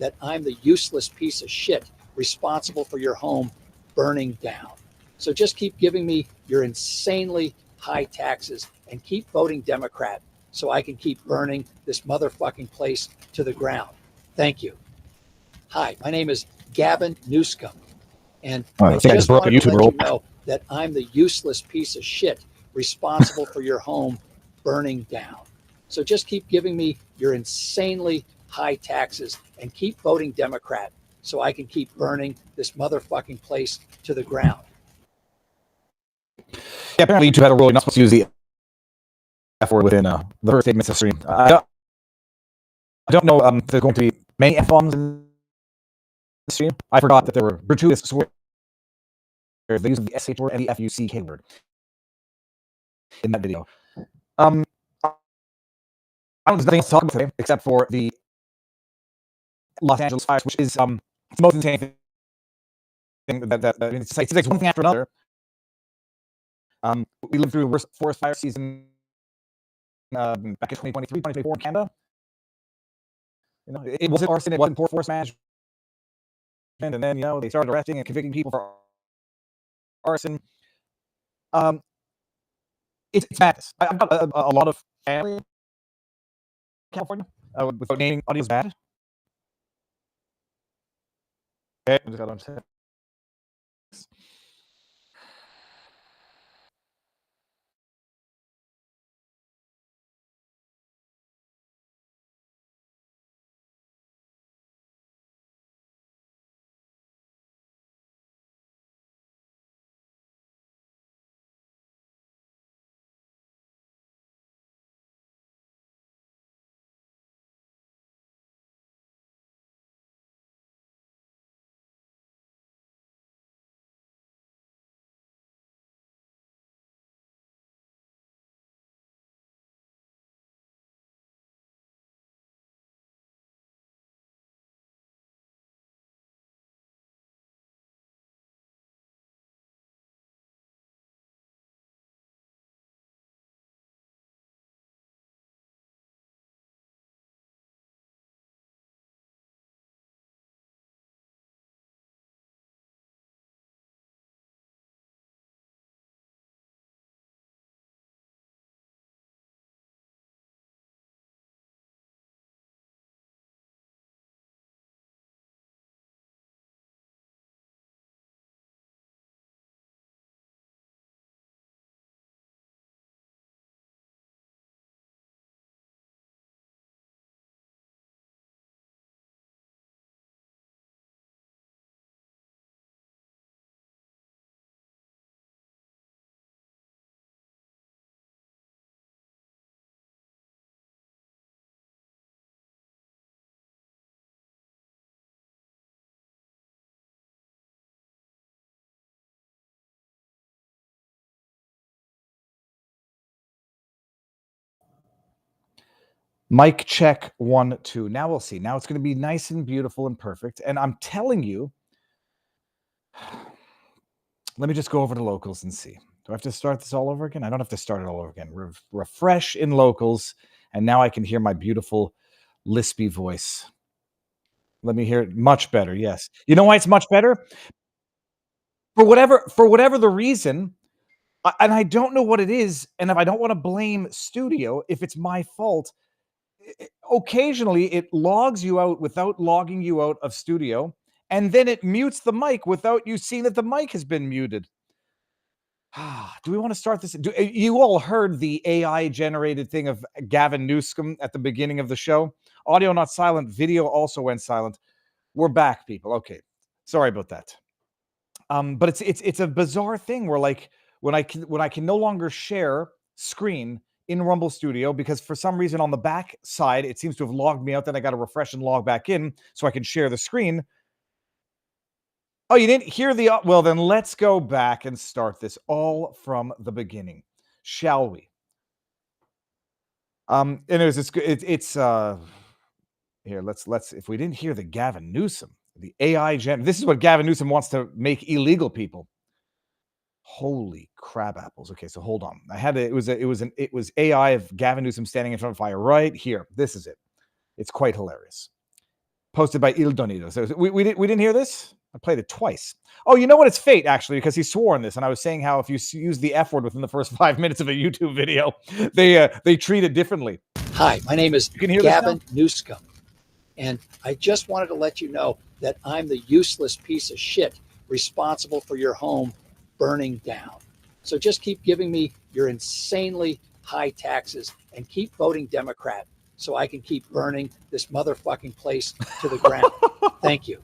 that I'm the useless piece of shit responsible for your home burning down. So just keep giving me your insanely high taxes and keep voting Democrat so I can keep burning this motherfucking place to the ground. Thank you. Hi, my name is Gavin Newsom, and I just wanted to let you know that I'm the useless piece of shit responsible for your home burning down. So just keep giving me your insanely high taxes and keep voting Democrat so I can keep burning this motherfucking place to the ground. Yeah, apparently YouTube had a rule you're not supposed to use the F word within the first 8 minutes of stream. I don't know if there's going to be many F-bombs in the stream. I forgot that there were gratuitous swears. They used the SH word and the FUCK word in that video. I don't know, there's nothing else to talk about today except for the Los Angeles fires, which is the most insane thing it's like one thing after another. We lived through the worst forest fire season back in 2023, 2024 in Canada. You know, it wasn't arson, it wasn't poor forest management, and then they started arresting and convicting people for arson. It's madness. I've got a lot of family in California. Without naming audio is bad. Okay, I just got to understand. Mic check 1, 2. Now we'll see. Now it's going to be nice and beautiful and perfect. And I'm telling you, let me just go over to locals and see. Do I have to start this all over again? I don't have to start it all over again. Refresh in locals, and now I can hear my beautiful lispy voice. Let me hear it much better. Yes. You know why it's much better? For whatever the reason, and I don't know what it is, and if I don't want to blame studio, if it's my fault, occasionally it logs you out without logging you out of studio, and then it mutes the mic without you seeing that the mic has been muted. Do we want to start this? You all heard the AI generated thing of Gavin Newsom at the beginning of the show? Audio not silent, video also went silent. We're back, people. Okay, sorry about that. But it's a bizarre thing where, like, when I can no longer share screen in Rumble Studio, because for some reason on the back side it seems to have logged me out. Then I got to refresh and log back in so I can share the screen. Oh, you didn't hear the... Well, then let's go back and start this all from the beginning, shall we? Anyways, it's here. Let's if we didn't hear the Gavin Newsom, the AI this is what Gavin Newsom wants to make illegal, people. Holy crab apples. Okay, so hold on. I had it was AI of Gavin Newsom standing in front of fire right here. This is it. It's quite hilarious. posted by Il Donido. So we didn't hear this? I played it twice. Oh, you know what? It's fate, actually, because he swore on this. And I was saying how if you use the F word within the first 5 minutes of a YouTube video, they treat it differently. Hi, my name is You can hear Gavin Newscomb, and I just wanted to let you know that I'm the useless piece of shit responsible for your home burning down. So just keep giving me your insanely high taxes and keep voting Democrat so I can keep burning this motherfucking place to the ground. Thank you.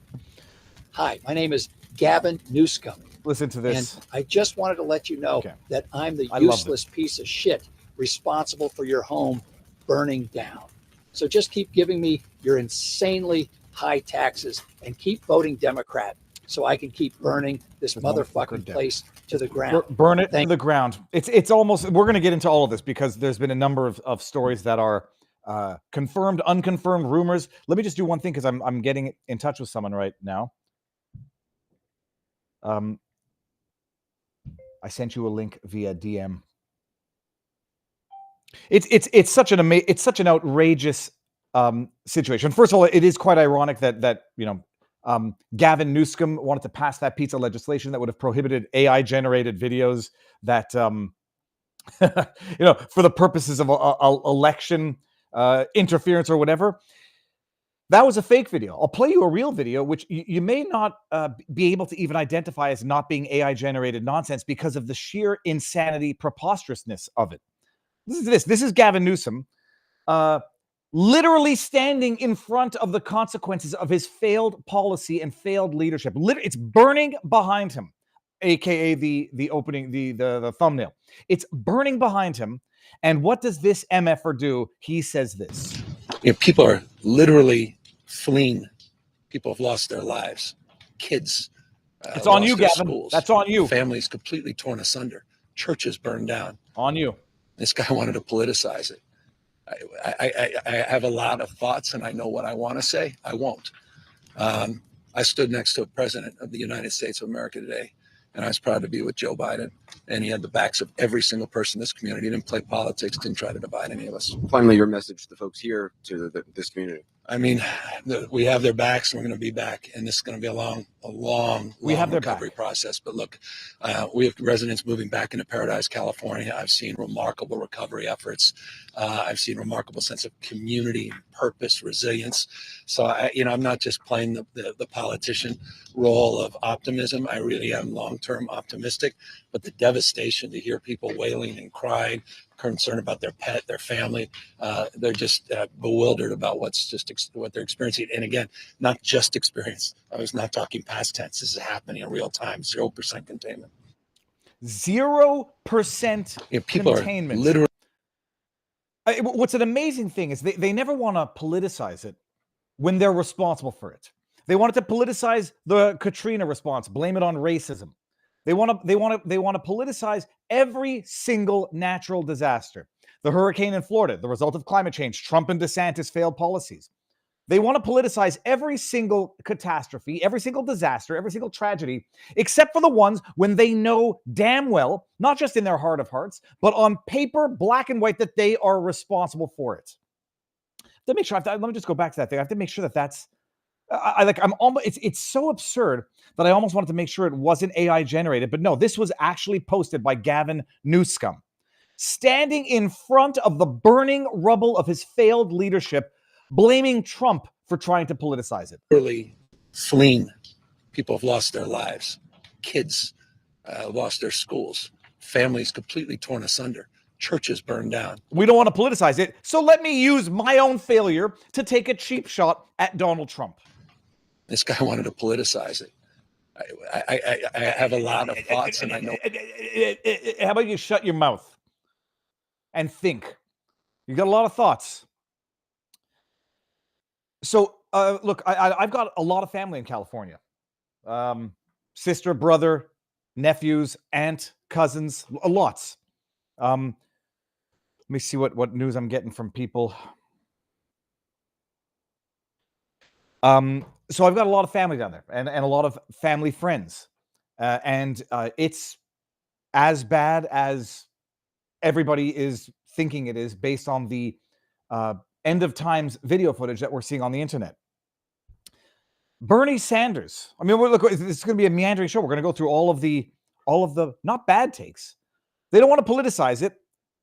Hi, my name is Gavin Newscomb. Listen to this. And I just wanted to let you know that I'm the useless piece of shit responsible for your home burning down. So just keep giving me your insanely high taxes and keep voting Democrat so I can keep burning this motherfucking place to the ground. Burn it to the ground. It's almost, we're going to get into all of this because there's been a number of stories that are confirmed, unconfirmed rumors. Let me just do one thing because I'm getting in touch with someone right now. I sent you a link via DM. It's such an outrageous situation. First of all, it is quite ironic that Gavin Newsom wanted to pass that piece of legislation that would have prohibited AI generated videos that for the purposes of election interference or whatever. That was a fake video. I'll play you a real video, which you may not be able to even identify as not being AI-generated nonsense because of the sheer insanity, preposterousness of it. This is Gavin Newsom literally standing in front of the consequences of his failed policy and failed leadership. It's burning behind him, aka the opening, the thumbnail. It's burning behind him. And what does this MFer do? He says this. People are literally fleeing. People have lost their lives. Kids. It's on you, Gavin. Schools. That's on you. Families completely torn asunder. Churches burned down. On you. This guy wanted to politicize it. I have a lot of thoughts and I know what I want to say. I won't. I stood next to a president of the United States of America today, and I was proud to be with Joe Biden. And he had the backs of every single person in this community. He didn't play politics, didn't try to divide any of us. Finally, your message to the folks here, to this community. I mean, we have their backs and we're going to be back. And this is going to be a long recovery process. But look, we have residents moving back into Paradise, California. I've seen remarkable recovery efforts. I've seen remarkable sense of community, purpose, resilience. So, I'm not just playing the politician role of optimism. I really am long-term optimistic. But the devastation to hear people wailing and crying, concerned about their pet, their family, they're just bewildered about what they're experiencing. And again, not just experience. I was not talking past tense. This is happening in real time. 0% containment. 0% people containment. Are literally. What's an amazing thing is they never want to politicize it when they're responsible for it. They wanted to politicize the Katrina response, blame it on racism. They want to politicize every single natural disaster. The hurricane in Florida, the result of climate change, Trump and DeSantis failed policies. They want to politicize every single catastrophe, every single disaster, every single tragedy, except for the ones when they know damn well, not just in their heart of hearts, but on paper, black and white, that they are responsible for it. Let me just go back to that thing. I have to make sure that that's. It's so absurd that I almost wanted to make sure it wasn't AI generated, but no, this was actually posted by Gavin Newsom, standing in front of the burning rubble of his failed leadership, blaming Trump for trying to politicize it. Literally fleeing. People have lost their lives. Kids lost their schools. Families completely torn asunder. Churches burned down. We don't want to politicize it, so let me use my own failure to take a cheap shot at Donald Trump. This guy wanted to politicize it. I have a lot of thoughts, and I know. How about you shut your mouth and think? You got a lot of thoughts. So, look, I've got a lot of family in California. Sister, brother, nephews, aunt, cousins, lots. Let me see what news I'm getting from people. So I've got a lot of family down there and a lot of family friends. And it's as bad as everybody is thinking it is based on the end of times video footage that we're seeing on the internet. Bernie Sanders. I mean, look, this is going to be a meandering show. We're going to go through all of the not bad takes. They don't want to politicize it,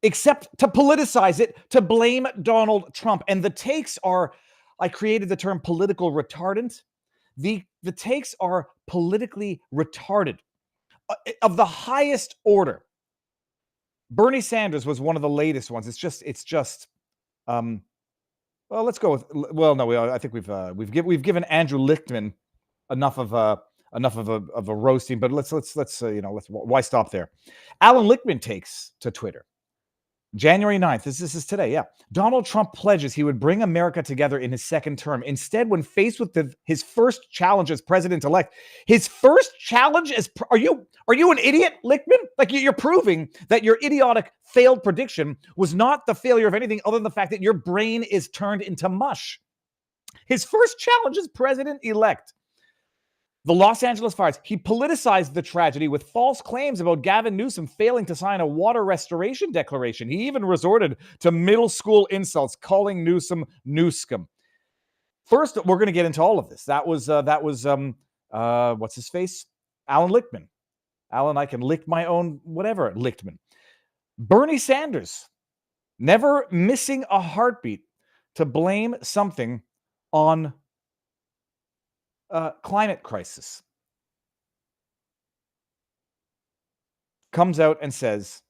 except to politicize it to blame Donald Trump. And the takes are, I created the term political retardant. The takes are politically retarded of the highest order. Bernie Sanders was one of the latest ones. It's just. Well, let's go with. Well, no, I think we've given Andrew Lichtman enough of a roasting, but let's why stop there? Alan Lichtman takes to Twitter. January 9th, this is today, yeah. Donald Trump pledges he would bring America together in his second term. Instead, when faced with his first challenge as president-elect, his first challenge as... Are you an idiot, Lichtman? Like, you're proving that your idiotic failed prediction was not the failure of anything other than the fact that your brain is turned into mush. His first challenge as president-elect. The Los Angeles fires. He politicized the tragedy with false claims about Gavin Newsom failing to sign a water restoration declaration. He even resorted to middle school insults, calling Newsom Newscom. First, we're going to get into all of this. That was what's his face? Alan Lichtman. Alan, I can lick my own whatever, Lichtman. Bernie Sanders, never missing a heartbeat to blame something on climate crisis, comes out and says,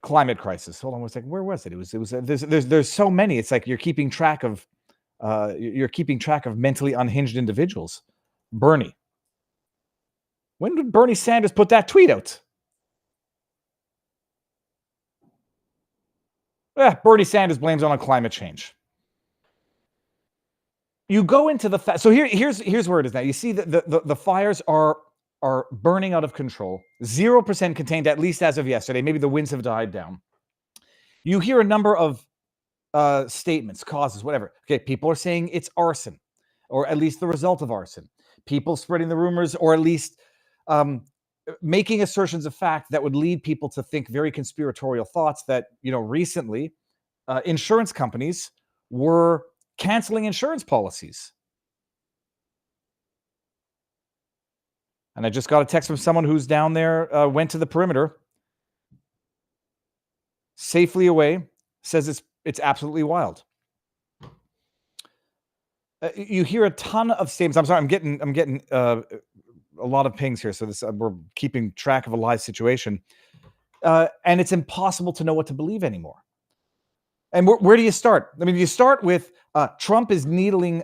climate crisis. Hold on one second. Where was it? It was. There's so many. It's like you're keeping track of mentally unhinged individuals. Bernie. When did Bernie Sanders put that tweet out? Bernie Sanders blames on climate change. You go into the so here's where it is now. You see the fires are burning out of control. 0% contained, at least as of yesterday. Maybe the winds have died down. You hear a number of statements, causes, whatever. Okay, people are saying it's arson, or at least the result of arson. People spreading the rumors, or at least making assertions of fact that would lead people to think very conspiratorial thoughts that, recently insurance companies were canceling insurance policies. And I just got a text from someone who's down there, went to the perimeter, safely away, says it's absolutely wild. You hear a ton of statements. I'm sorry, I'm getting a lot of pings here, so we're keeping track of a live situation, and it's impossible to know what to believe anymore. And where do you start? I mean, you start with Trump is needling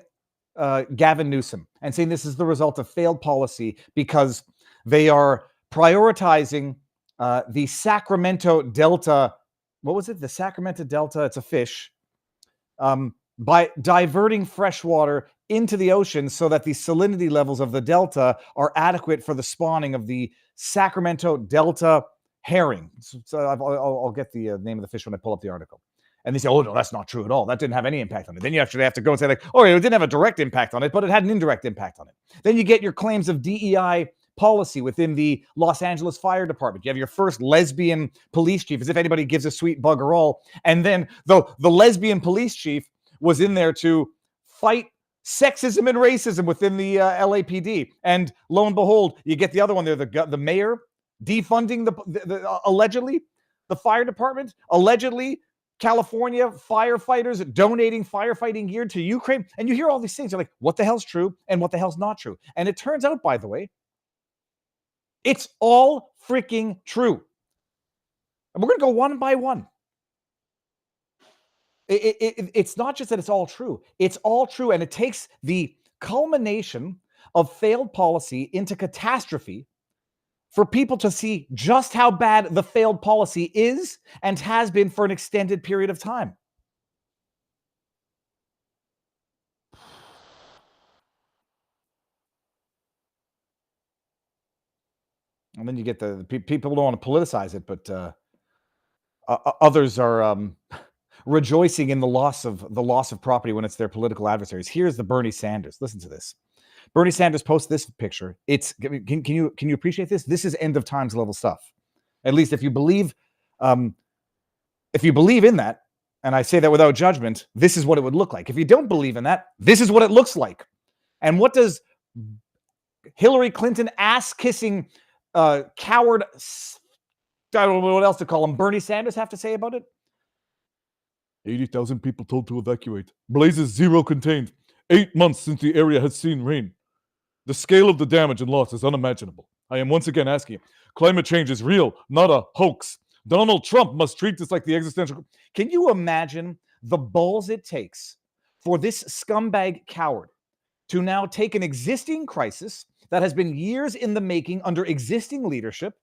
Gavin Newsom and saying this is the result of failed policy because they are prioritizing the Sacramento Delta. What was it? The Sacramento Delta, it's a fish, by diverting fresh water into the ocean so that the salinity levels of the Delta are adequate for the spawning of the Sacramento Delta herring. So I'll get the name of the fish when I pull up the article. And they say, oh, no, that's not true at all. That didn't have any impact on it. Then you actually have to go and say, like, oh, it didn't have a direct impact on it, but it had an indirect impact on it. Then you get your claims of DEI policy within the Los Angeles Fire Department. You have your first lesbian police chief, as if anybody gives a sweet bugger all. And then the lesbian police chief was in there to fight sexism and racism within the LAPD. And lo and behold, you get the other one there, the mayor defunding the allegedly the fire department, allegedly California firefighters donating firefighting gear to Ukraine. And you hear all these things. You're like, what the hell's true and what the hell's not true? And it turns out, by the way, it's all freaking true. And we're going to go one by one. It's not just that it's all true. It's all true. And it takes the culmination of failed policy into catastrophe for people to see just how bad the failed policy is and has been for an extended period of time. And then you get the people don't want to politicize it, but others are rejoicing in the loss of property when it's their political adversaries. Here's the Bernie Sanders. Listen to this. Bernie Sanders posts this picture. Can you appreciate this? This is end of times level stuff. At least if you believe in that, and I say that without judgment, this is what it would look like. If you don't believe in that, this is what it looks like. And what does Hillary Clinton ass-kissing coward, I don't know what else to call him, Bernie Sanders have to say about it? 80,000 people told to evacuate. Blazes 0 contained. 8 months since the area has seen rain. The scale of the damage and loss is unimaginable. I am once again asking you, climate change is real, not a hoax. Donald Trump must treat this like the existential... Can you imagine the balls it takes for this scumbag coward to now take an existing crisis that has been years in the making under existing leadership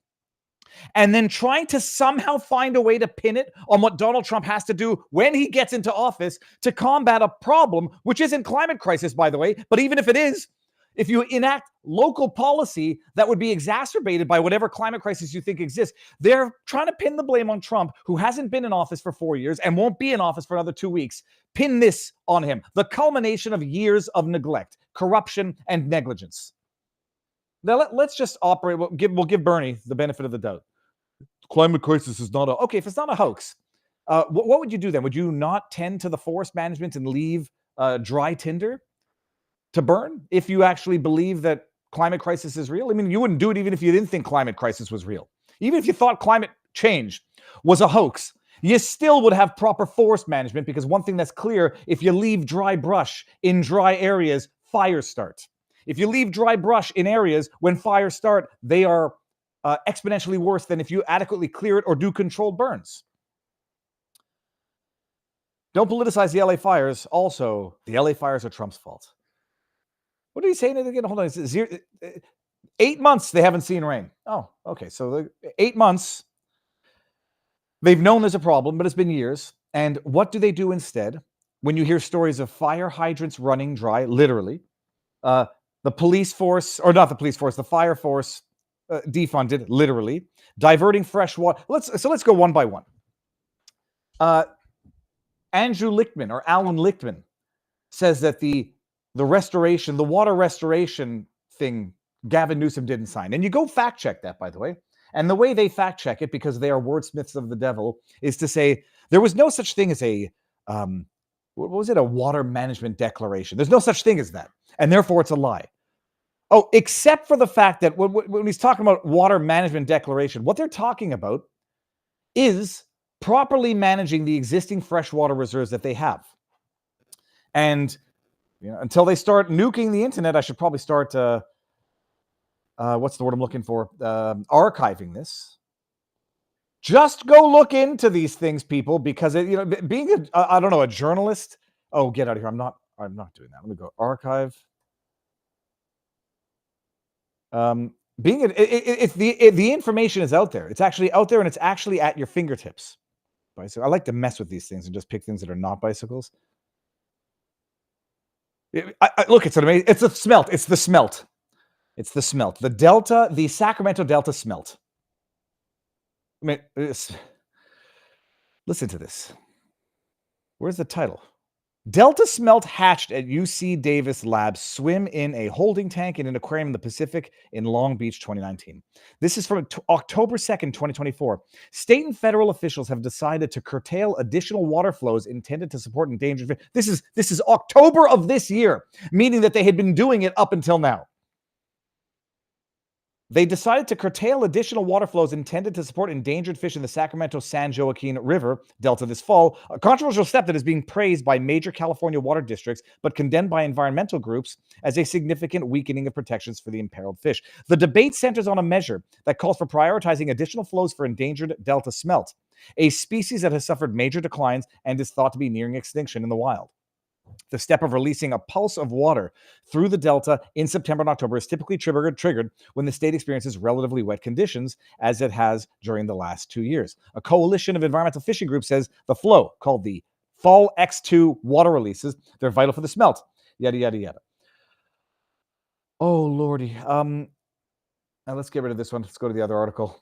and then trying to somehow find a way to pin it on what Donald Trump has to do when he gets into office to combat a problem, which isn't climate crisis, by the way, but even if it is, if you enact local policy that would be exacerbated by whatever climate crisis you think exists, they're trying to pin the blame on Trump, who hasn't been in office for 4 years and won't be in office for another 2 weeks. Pin this on him. The culmination of years of neglect, corruption, and negligence. Now, let's just operate. We'll give Bernie the benefit of the doubt. Climate crisis is not a... Okay, if it's not a hoax, what would you do then? Would you not tend to the forest management and leave dry tinder to burn if you actually believe that climate crisis is real? I mean, you wouldn't do it even if you didn't think climate crisis was real. Even if you thought climate change was a hoax, you still would have proper forest management, because one thing that's clear, if you leave dry brush in dry areas, fires start. If you leave dry brush in areas when fires start, they are exponentially worse than if you adequately clear it or do controlled burns. Don't politicize the LA fires. Also, the LA fires are Trump's fault. What are you saying again? Hold on. 8 months they haven't seen rain. Oh, okay. So 8 months, they've known there's a problem, but it's been years. And what do they do instead? When you hear stories of fire hydrants running dry, literally, the police force, or not the police force, the fire force defunded, literally, diverting fresh water. Let's go one by one. Andrew Lichtman, or Alan Lichtman, says that the restoration, the water restoration thing, Gavin Newsom didn't sign. And you go fact check that, by the way. And the way they fact check it, because they are wordsmiths of the devil, is to say there was no such thing as a, what was it? A water management declaration. There's no such thing as that. And therefore it's a lie. Oh, except for the fact that when he's talking about water management declaration, what they're talking about is properly managing the existing freshwater reserves that they have. And until they start nuking the internet, I should probably start, what's the word I'm looking for? Archiving this. Just go look into these things, people, because being a journalist. Oh, get out of here! I'm not doing that. Let me go archive. The information is out there. It's actually out there, and it's actually at your fingertips. Bicycle. I like to mess with these things and just pick things that are not bicycles. Look, it's amazing. It's a smelt. It's the smelt. It's the smelt. The Delta, the Sacramento Delta smelt. I mean, listen to this. Where's the title? Delta smelt hatched at UC Davis Labs swim in a holding tank in an aquarium in the Pacific in Long Beach, 2019. This is from October 2nd, 2024. State and federal officials have decided to curtail additional water flows intended to support endangered fish. This is October of this year, meaning that they had been doing it up until now. They decided to curtail additional water flows intended to support endangered fish in the Sacramento San Joaquin River Delta this fall, a controversial step that is being praised by major California water districts, but condemned by environmental groups as a significant weakening of protections for the imperiled fish. The debate centers on a measure that calls for prioritizing additional flows for endangered Delta smelt, a species that has suffered major declines and is thought to be nearing extinction in the wild. The step of releasing a pulse of water through the Delta in September and October is typically triggered when the state experiences relatively wet conditions, as it has during the last 2 years. A coalition of environmental fishing groups says the flow, called the Fall X2 water releases, they're vital for the smelt. Yada, yada, yada. Oh, Lordy. Now let's get rid of this one. Let's go to the other article.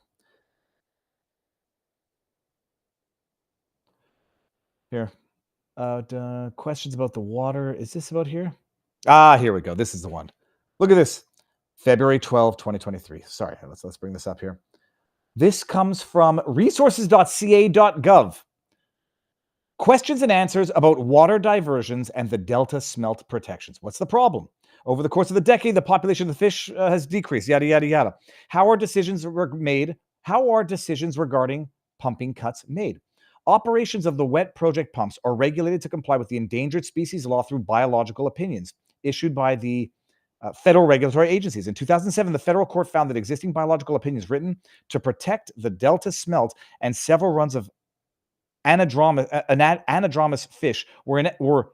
Here. Questions about the water. Is this about here? Here we go. This is the one. Look at this. February 12, 2023. Sorry, let's bring this up here. This comes from resources.ca.gov. Questions and answers about water diversions and the Delta smelt protections. What's the problem? Over the course of the decade, the population of the fish has decreased, yada, yada, yada. How are decisions made? How are decisions regarding pumping cuts made? Operations of the wet project pumps are regulated to comply with the endangered species law through biological opinions issued by the federal regulatory agencies. In 2007, the federal court found that existing biological opinions written to protect the Delta smelt and several runs of anadromous fish were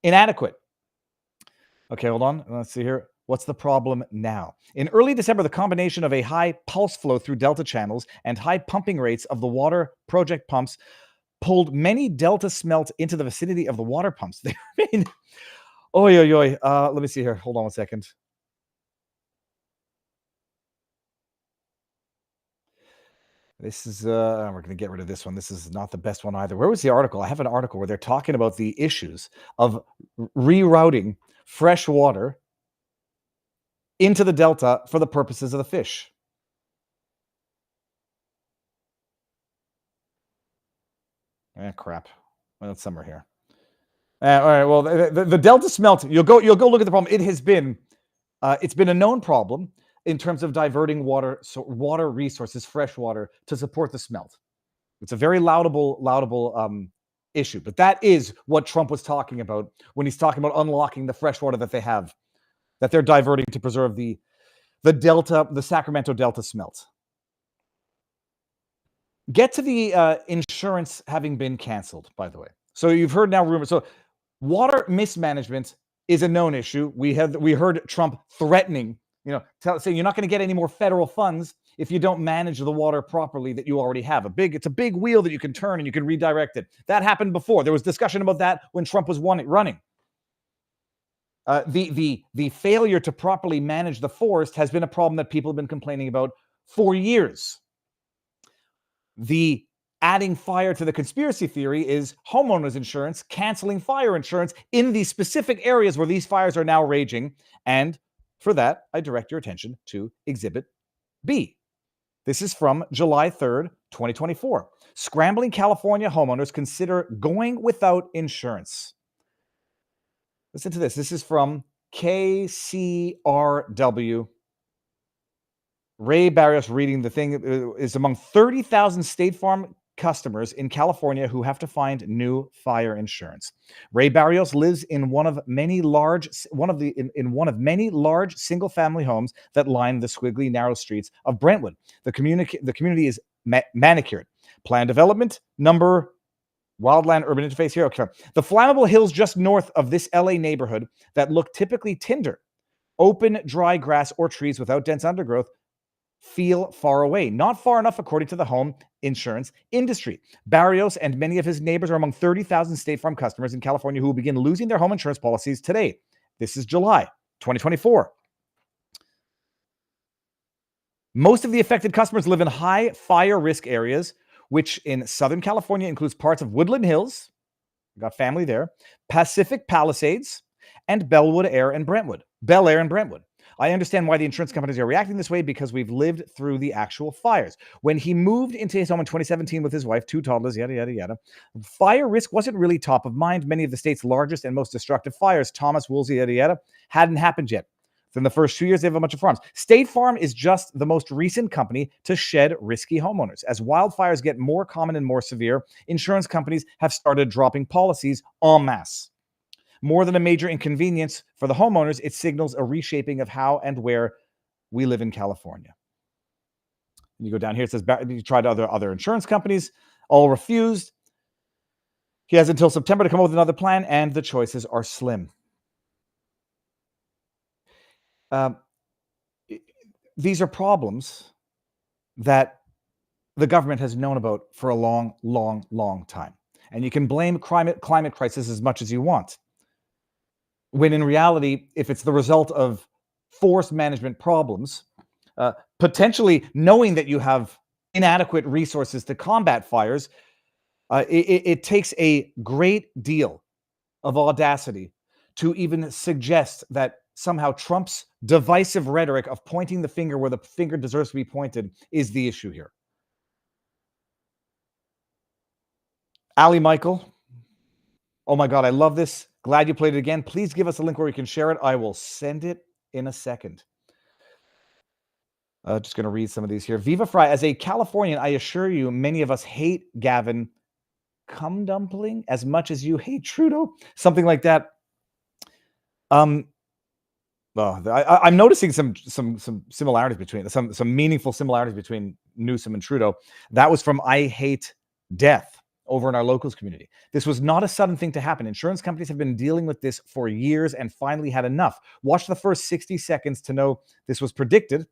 inadequate. Okay, hold on. Let's see here. What's the problem now? In early December, the combination of a high pulse flow through Delta channels and high pumping rates of the water project pumps pulled many Delta smelt into the vicinity of the water pumps. They remain... Let me see here. Hold on one second. This is, we're going to get rid of this one. This is not the best one either. Where was the article? I have an article where they're talking about the issues of rerouting fresh water into the Delta for the purposes of the fish. Crap. Well, it's somewhere here. All right. Well, the Delta smelt. You'll go look at the problem. It has been, it's been a known problem in terms of diverting water, so water resources, fresh water, to support the smelt. It's a very laudable issue. But that is what Trump was talking about when he's talking about unlocking the fresh water that they have, that they're diverting to preserve the Delta, the Sacramento Delta smelt. Get to the insurance having been canceled, by the way. So you've heard now rumors. So water mismanagement is a known issue. We heard Trump threatening, saying you're not going to get any more federal funds if you don't manage the water properly that you already have. It's a big wheel that you can turn and you can redirect it. That happened before. There was discussion about that when Trump was running. The failure to properly manage the forest has been a problem that people have been complaining about for years. The adding fire to the conspiracy theory is homeowners insurance canceling fire insurance in the specific areas where these fires are now raging. And for that, I direct your attention to Exhibit B. This is from July 3rd, 2024. Scrambling California homeowners consider going without insurance. Listen to this. This is from KCRW. Ray Barrios reading the thing is among 30,000 State Farm customers in California who have to find new fire insurance. Ray Barrios lives in one of many large single-family homes that line the squiggly, narrow streets of Brentwood. The community is manicured. Plan development number Wildland Urban Interface here. Okay. The flammable hills just north of this LA neighborhood that look typically tinder, open, dry grass or trees without dense undergrowth, feel far away. Not far enough, according to the home insurance industry. Barrios and many of his neighbors are among 30,000 State Farm customers in California who will begin losing their home insurance policies today. This is July 2024. Most of the affected customers live in high fire risk areas, which in Southern California includes parts of Woodland Hills, got family there, Pacific Palisades, and Bel Air and Brentwood. I understand why the insurance companies are reacting this way because we've lived through the actual fires. When he moved into his home in 2017 with his wife, 2 toddlers, yada, yada, yada, fire risk wasn't really top of mind. Many of the state's largest and most destructive fires, Thomas, Woolsey, yada, yada, hadn't happened yet. Within the first 2 years, they have a bunch of farms. State Farm is just the most recent company to shed risky homeowners. As wildfires get more common and more severe, insurance companies have started dropping policies en masse. More than a major inconvenience for the homeowners, it signals a reshaping of how and where we live in California. And you go down here, it says you tried other insurance companies, all refused. He has until September to come up with another plan, and the choices are slim. These are problems that the government has known about for a long, long, long time. And you can blame climate crisis as much as you want, when in reality, if it's the result of forest management problems, potentially knowing that you have inadequate resources to combat fires, it takes a great deal of audacity to even suggest that somehow Trump's divisive rhetoric of pointing the finger where the finger deserves to be pointed is the issue here. Ali Michael, Oh my God, I love this. Glad you played it again. Please give us a link where we can share it. I will send it in a second. Just going to read some of these here. Viva Frei, as a Californian, I assure you, many of us hate Gavin cum dumpling as much as you hate Trudeau. Something like that. I'm noticing some similarities between some meaningful similarities between Newsom and Trudeau. That was from I Hate Death over in our locals community. This was not a sudden thing to happen. Insurance companies have been dealing with this for years and finally had enough. Watch the first 60 seconds to know this was predicted.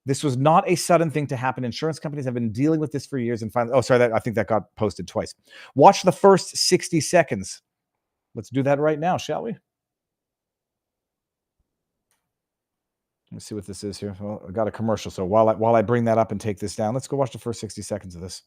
This was not a sudden thing to happen. Insurance companies have been dealing with this for years and finally, I think that got posted twice. Watch the first 60 seconds. Let's do that right now, shall we? Let's see what this is here. Well, I got a commercial. So while I bring that up and take this down, let's go watch the first 60 seconds of this.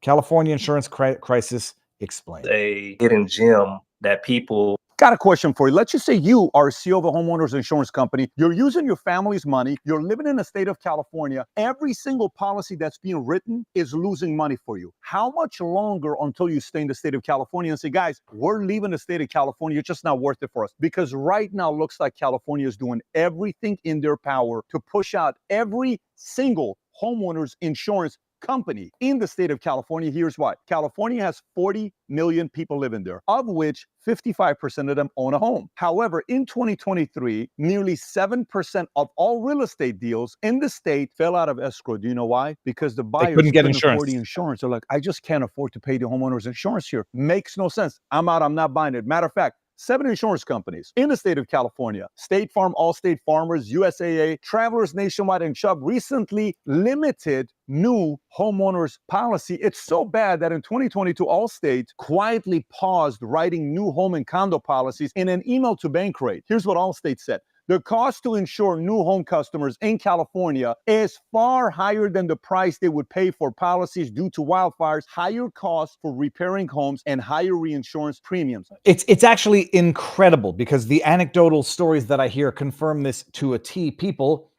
California insurance crisis explained. A hidden gem that people... Got a question for you. Let's just say you are a CEO of a homeowner's insurance company. You're using your family's money. You're living in the state of California. Every single policy that's being written is losing money for you. How much longer until you stay in the state of California and say, guys, we're leaving the state of California. It's just not worth it for us? Because right now, it looks like California is doing everything in their power to push out every single homeowner's insurance company in the state of California. Here's why. California has 40 million people living there, of which 55% of them own a home. However, in 2023, nearly 7% of all real estate deals in the state fell out of escrow. Do you know why? Because the buyers couldn't afford the insurance. They're like, I just can't afford to pay the homeowner's insurance here. Makes no sense. I'm out. I'm not buying it. Matter of fact, 7 insurance companies in the state of California, State Farm, Allstate, Farmers, USAA, Travelers Nationwide, and Chubb recently limited new homeowners policy. It's so bad that in 2022, Allstate quietly paused writing new home and condo policies in an email to Bankrate. Here's what Allstate said. The cost to insure new home customers in California is far higher than the price they would pay for policies due to wildfires, higher costs for repairing homes, and higher reinsurance premiums. It's actually incredible because the anecdotal stories that I hear confirm this to a T. People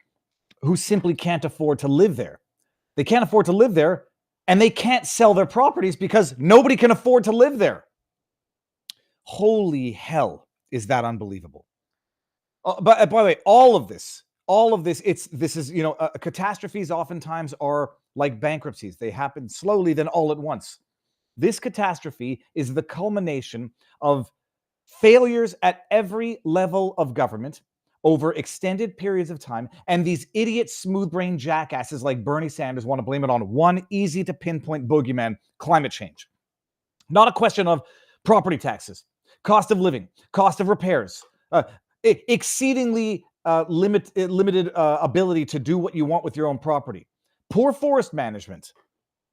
who simply can't afford to live there. They can't afford to live there, and they can't sell their properties because nobody can afford to live there. Holy hell, is that unbelievable? But by the way, all of this, catastrophes oftentimes are like bankruptcies. They happen slowly, then all at once. This catastrophe is the culmination of failures at every level of government over extended periods of time. And these idiot smooth-brained jackasses like Bernie Sanders want to blame it on one easy to pinpoint boogeyman, climate change. Not a question of property taxes, cost of living, cost of repairs, exceedingly limited ability to do what you want with your own property, poor forest management,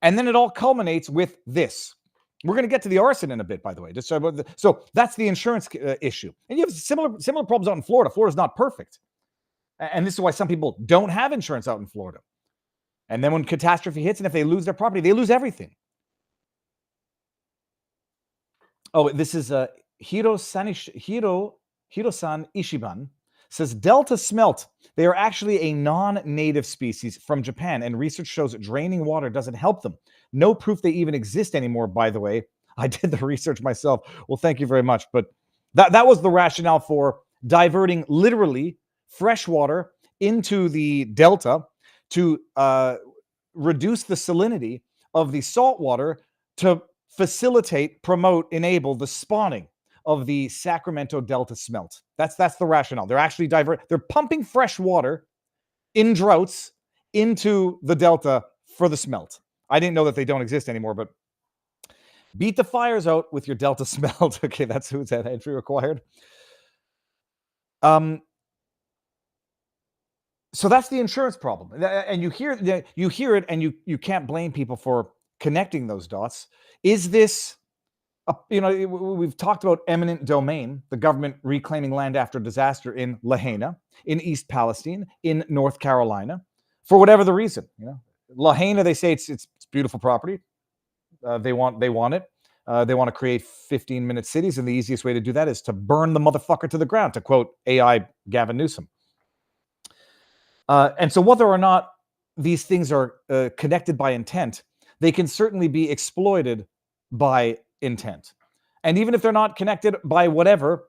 and then it all culminates with this. We're going to get to the arson in a bit, by the way. So that's the insurance issue, and you have similar problems out in Florida. Florida's not perfect, and this is why some people don't have insurance out in Florida. And then when catastrophe hits, and if they lose their property, they lose everything. Oh, this is Hiro-san Ishiban says Delta smelt. They are actually a non-native species from Japan, and research shows draining water doesn't help them. No proof they even exist anymore, by the way. I did the research myself. Well, thank you very much. But that was the rationale for diverting literally fresh water into the Delta to reduce the salinity of the salt water to facilitate, promote, enable the spawning of the Sacramento Delta smelt. That's the rationale. They're actually they're pumping fresh water in droughts into the Delta for the smelt. I didn't know that they don't exist anymore, but beat the fires out with your Delta smelt. Okay, that's who's that entry required. So that's the insurance problem. And you hear it, and you can't blame people for connecting those dots. Is this we've talked about eminent domain, the government reclaiming land after disaster in Lahaina, in East Palestine, in North Carolina, for whatever the reason. Lahaina, they say it's beautiful property. They want it. They want to create 15-minute cities, and the easiest way to do that is to burn the motherfucker to the ground, to quote AI Gavin Newsom. And so whether or not these things are connected by intent, they can certainly be exploited by intent. And even if they're not connected by whatever,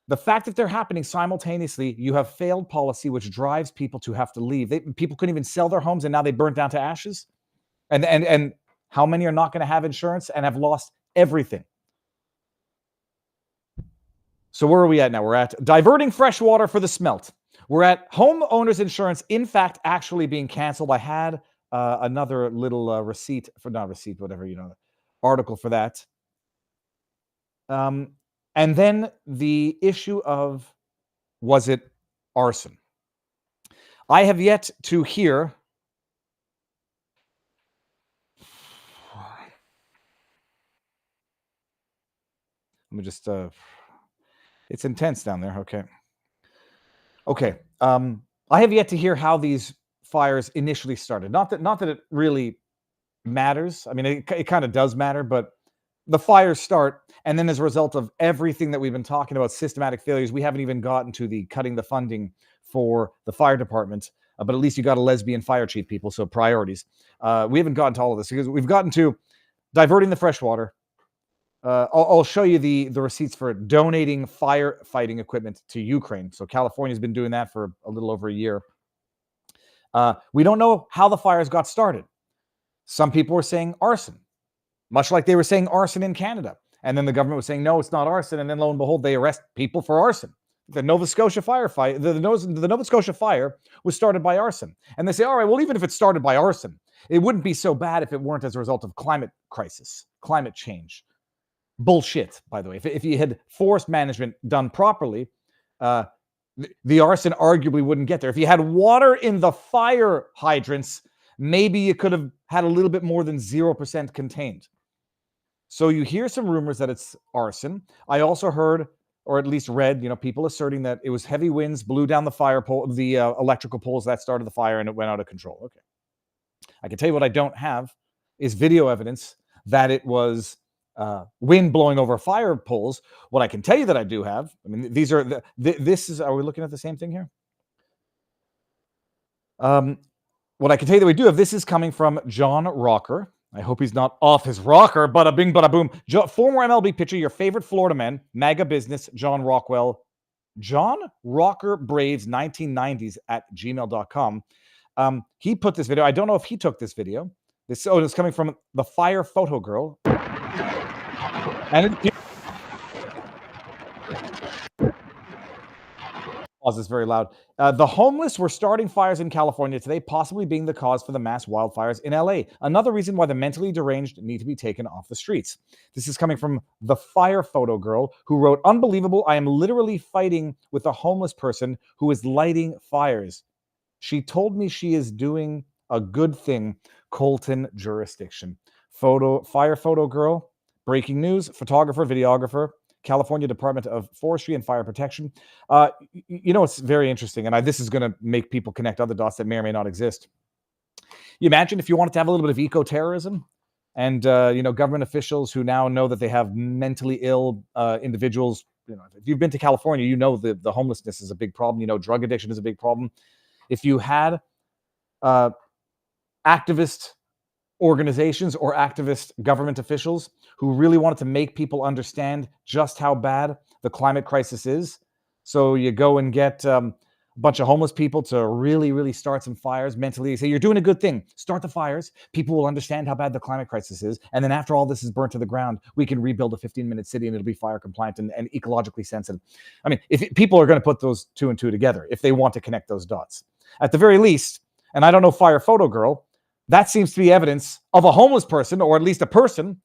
the fact that they're happening simultaneously, you have failed policy, which drives people to have to leave. People couldn't even sell their homes, and now they burnt down to ashes. And how many are not going to have insurance and have lost everything? So where are we at now? We're at diverting fresh water for the smelt. We're at homeowners insurance, in fact, actually being canceled. I had another little article for that. And then the issue of, was it arson? I have yet to hear. Let me just, it's intense down there. Okay. I have yet to hear how these fires initially started. Not that it really matters. I mean, it kind of does matter, but the fires start, and then as a result of everything that we've been talking about, systematic failures, we haven't even gotten to the cutting the funding for the fire department, but at least you got a lesbian fire chief, people, so priorities. We haven't gotten to all of this because we've gotten to diverting the fresh water. I'll show you the receipts for donating firefighting equipment to Ukraine. So California's been doing that for a little over a year. We don't know how the fires got started. Some people were saying arson, much like they were saying arson in Canada. And then the government was saying, no, it's not arson. And then lo and behold, they arrest people for arson. The Nova Scotia firefight, the Nova Scotia fire was started by arson. And they say, all right, well, even if it started by arson, it wouldn't be so bad if it weren't as a result of climate crisis, climate change. Bullshit, by the way. If you had forest management done properly, the arson arguably wouldn't get there. If you had water in the fire hydrants, maybe you could have had a little bit more than 0% contained. So you hear some rumors that it's arson. I also heard, or at least read, people asserting that it was heavy winds blew down the fire pole, the electrical poles that started the fire, and it went out of control. Okay. I can tell you what I don't have is video evidence that it was wind blowing over fire poles. What I can tell you that I do have, I mean, these are this is. Are we looking at the same thing here? What I can tell you that we do have, this is coming from John Rocker. I hope he's not off his rocker. Bada bing, bada boom. Former MLB pitcher, your favorite Florida man, MAGA business, John Rockwell. John Rocker Braves 1990s at gmail.com. He put this video. I don't know if he took this video. It's coming from the Fire Photo Girl. And pause is very loud. The homeless were starting fires in California today, possibly being the cause for the mass wildfires in LA. Another reason why the mentally deranged need to be taken off the streets. This is coming from the Fire Photo Girl, who wrote, unbelievable, I am literally fighting with a homeless person who is lighting fires. She told me she is doing a good thing. Colton jurisdiction. Fire Photo Girl, breaking news, photographer, videographer, California Department of Forestry and Fire Protection. It's very interesting, and this is going to make people connect other dots that may or may not exist. You imagine if you wanted to have a little bit of eco-terrorism, and government officials who now know that they have mentally ill individuals. If you've been to California, the homelessness is a big problem. Drug addiction is a big problem. If you had activist organizations or activist government officials who really wanted to make people understand just how bad the climate crisis is. So you go and get a bunch of homeless people to really, really start some fires mentally. You say, you're doing a good thing. Start the fires. People will understand how bad the climate crisis is. And then after all this is burnt to the ground, we can rebuild a 15-minute city and it'll be fire compliant and ecologically sensitive. I mean, if people are going to put those two and two together, if they want to connect those dots. At the very least, and I don't know Fire Photo Girl, that seems to be evidence of a homeless person, or at least a person,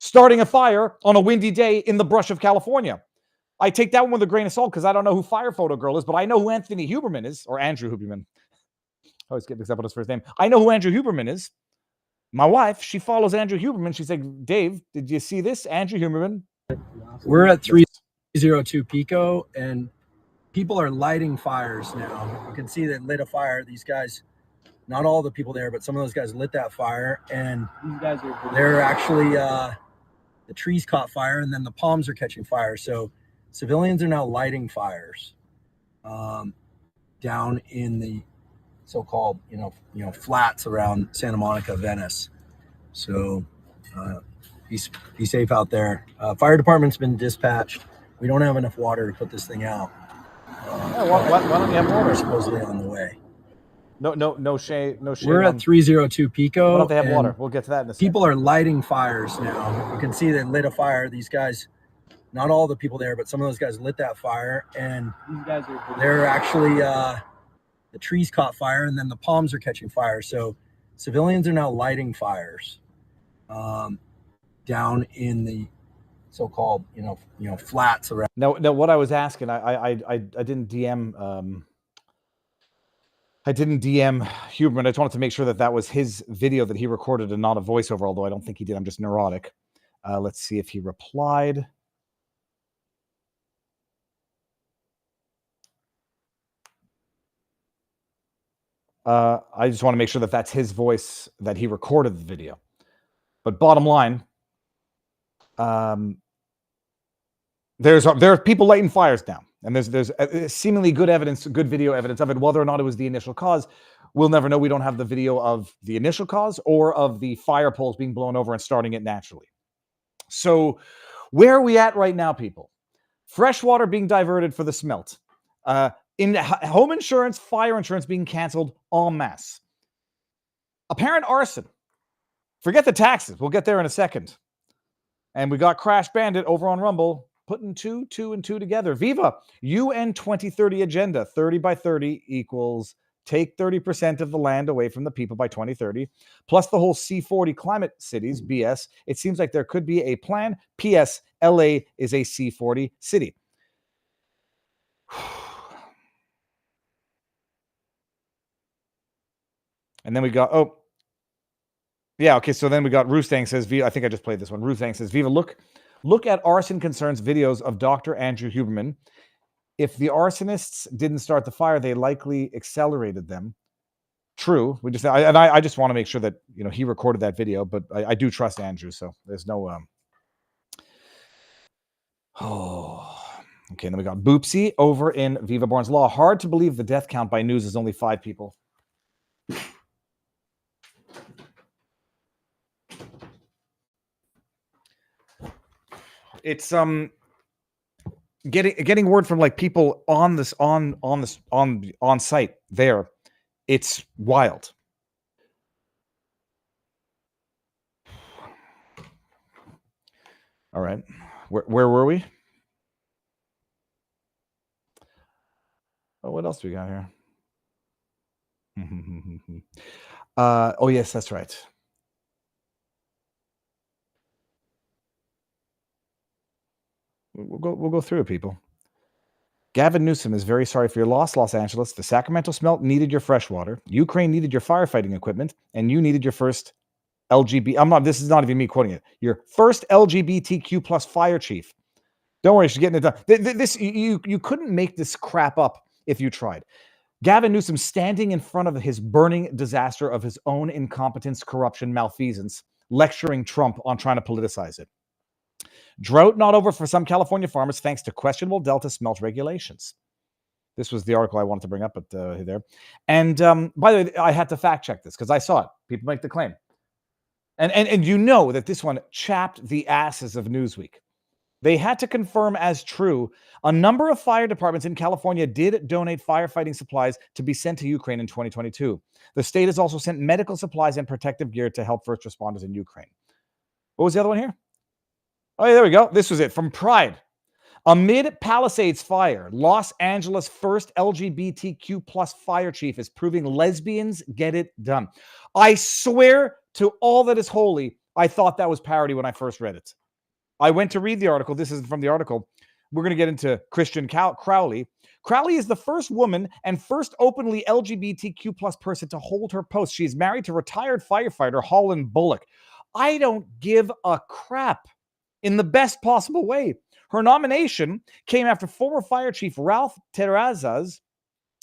starting a fire on a windy day in the brush of California. I take that one with a grain of salt because I don't know who Fire Photo Girl is, but I know who Anthony Huberman is, or Andrew Huberman. I always get mixed up with his first name. I know who Andrew Huberman is. My wife, she follows Andrew Huberman. She's like, Dave, did you see this? Andrew Huberman. We're at 302 Pico, and people are lighting fires now. You can see that lit a fire. These guys, not all the people there, but some of those guys lit that fire, and they're actually the trees caught fire, and then the palms are catching fire. So civilians are now lighting fires down in the so-called flats around Santa Monica, Venice. So be safe out there. Fire department's been dispatched. We don't have enough water to put this thing out. Why don't you have water? We're supposedly on the way. No shade. We're at 302 Pico. Why don't they have water? We'll get to that in a second. People are lighting fires now. You can see they lit a fire. These guys, not all the people there, but some of those guys lit that fire, and they're actually the trees caught fire, and then the palms are catching fire. So civilians are now lighting fires down in the so-called flats around. Now what I was asking, I didn't DM. I didn't DM Huberman. I just wanted to make sure that was his video that he recorded and not a voiceover, although I don't think he did. I'm just neurotic. Let's see if he replied. I just want to make sure that that's his voice, that he recorded the video. But bottom line, there are people lighting fires down. And there's seemingly good evidence, good video evidence of it. Whether or not it was the initial cause, we'll never know. We don't have the video of the initial cause or of the fire poles being blown over and starting it naturally. So where are we at right now, people? Fresh water being diverted for the smelt. In home insurance, fire insurance being canceled en masse. Apparent arson. Forget the taxes. We'll get there in a second. And we got Crash Bandit over on Rumble putting two and two together. Viva, UN 2030 agenda, 30 by 30 equals take 30% of the land away from the people by 2030, plus the whole C40 climate cities, BS. It seems like there could be a plan. PS, LA is a C40 city. And then we got, so then we got Rustang says, I think I just played this one. Rustang says, Viva, look at arson concerns videos of Dr. Andrew Huberman. If the arsonists didn't start the fire, they likely accelerated them. True. I just want to make sure that he recorded that video, but I do trust Andrew, so there's no okay, then we got Boopsy over in Viva Barnes Law. Hard to believe the death count by news is only 5 people. It's getting word from like people on site there. It's wild. All right, where were we? Oh, what else do we got here? Oh yes, that's right. We'll go through it, people. Gavin Newsom is very sorry for your loss, Los Angeles. The Sacramento smelt needed your fresh water. Ukraine needed your firefighting equipment, and you needed your first this is not even me quoting it. Your first LGBTQ plus fire chief. Don't worry, she's getting it done. You couldn't make this crap up if you tried. Gavin Newsom standing in front of his burning disaster of his own incompetence, corruption, malfeasance, lecturing Trump on trying to politicize it. Drought not over for some California farmers thanks to questionable Delta smelt regulations. This was the article I wanted to bring up, but there. And by the way, I had to fact check this because I saw it. People make the claim. And you know that this one chapped the asses of Newsweek. They had to confirm as true a number of fire departments in California did donate firefighting supplies to be sent to Ukraine in 2022. The state has also sent medical supplies and protective gear to help first responders in Ukraine. What was the other one here? Oh, yeah, there we go. This was it from Pride. Amid Palisades fire, Los Angeles' first LGBTQ plus fire chief is proving lesbians get it done. I swear to all that is holy, I thought that was parody when I first read it. I went to read the article. This is from the article. We're going to get into Christian Crowley. Crowley is the first woman and first openly LGBTQ plus person to hold her post. She's married to retired firefighter Holland Bullock. I don't give a crap in the best possible way. Her nomination came after former fire chief Ralph Terrazas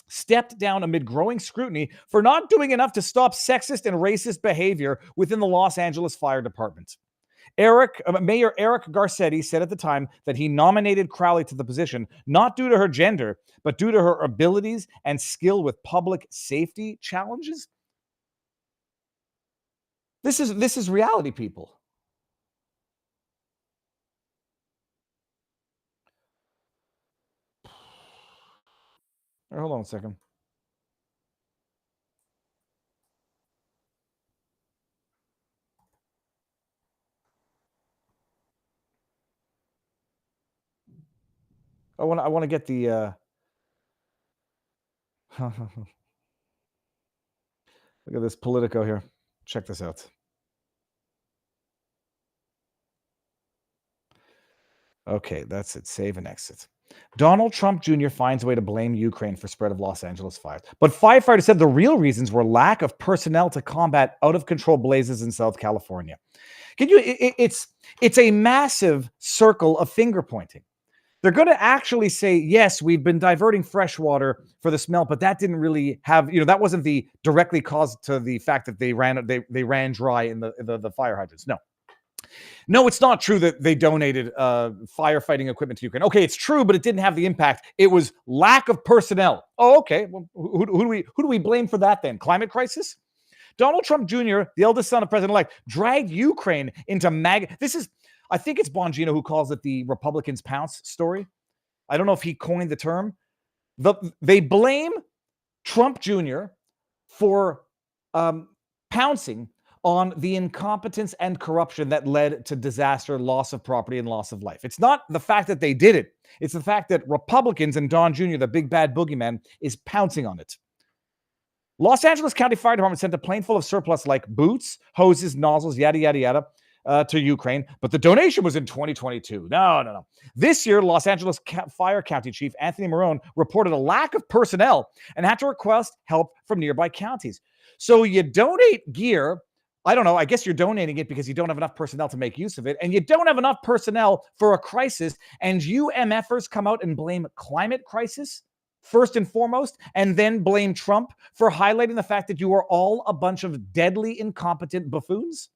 stepped down amid growing scrutiny for not doing enough to stop sexist and racist behavior within the Los Angeles Fire Department. Mayor Eric Garcetti said at the time that he nominated Crowley to the position not due to her gender, but due to her abilities and skill with public safety challenges. This is reality, people. Right, hold on a second. I want to get the look at this Politico here. Check this out. Okay, that's it. Save and exit. Donald Trump Jr. finds a way to blame Ukraine for spread of Los Angeles fires. But firefighters said the real reasons were lack of personnel to combat out-of-control blazes in South California. It's a massive circle of finger pointing. They're going to actually say, yes, we've been diverting fresh water for the smell, but that didn't really have, that wasn't the directly caused to the fact that they ran dry in the fire hydrants. No, it's not true that they donated firefighting equipment to Ukraine. Okay, it's true, but it didn't have the impact. It was lack of personnel. Oh, okay. Well, who do we blame for that then? Climate crisis? Donald Trump Jr., the eldest son of President-elect, dragged Ukraine into I think it's Bongino who calls it the Republicans pounce story. I don't know if he coined the term. They blame Trump Jr. for pouncing on the incompetence and corruption that led to disaster, loss of property, and loss of life. It's not the fact that they did it. It's the fact that Republicans and Don Jr., the big bad boogeyman, is pouncing on it. Los Angeles County Fire Department sent a plane full of surplus like boots, hoses, nozzles, yada, yada, yada, to Ukraine. But the donation was in 2022. No. This year, Los Angeles Fire County Chief Anthony Marone reported a lack of personnel and had to request help from nearby counties. So you donate gear. I don't know. I guess you're donating it because you don't have enough personnel to make use of it. And you don't have enough personnel for a crisis. And you MFers come out and blame climate crisis first and foremost, and then blame Trump for highlighting the fact that you are all a bunch of deadly incompetent buffoons.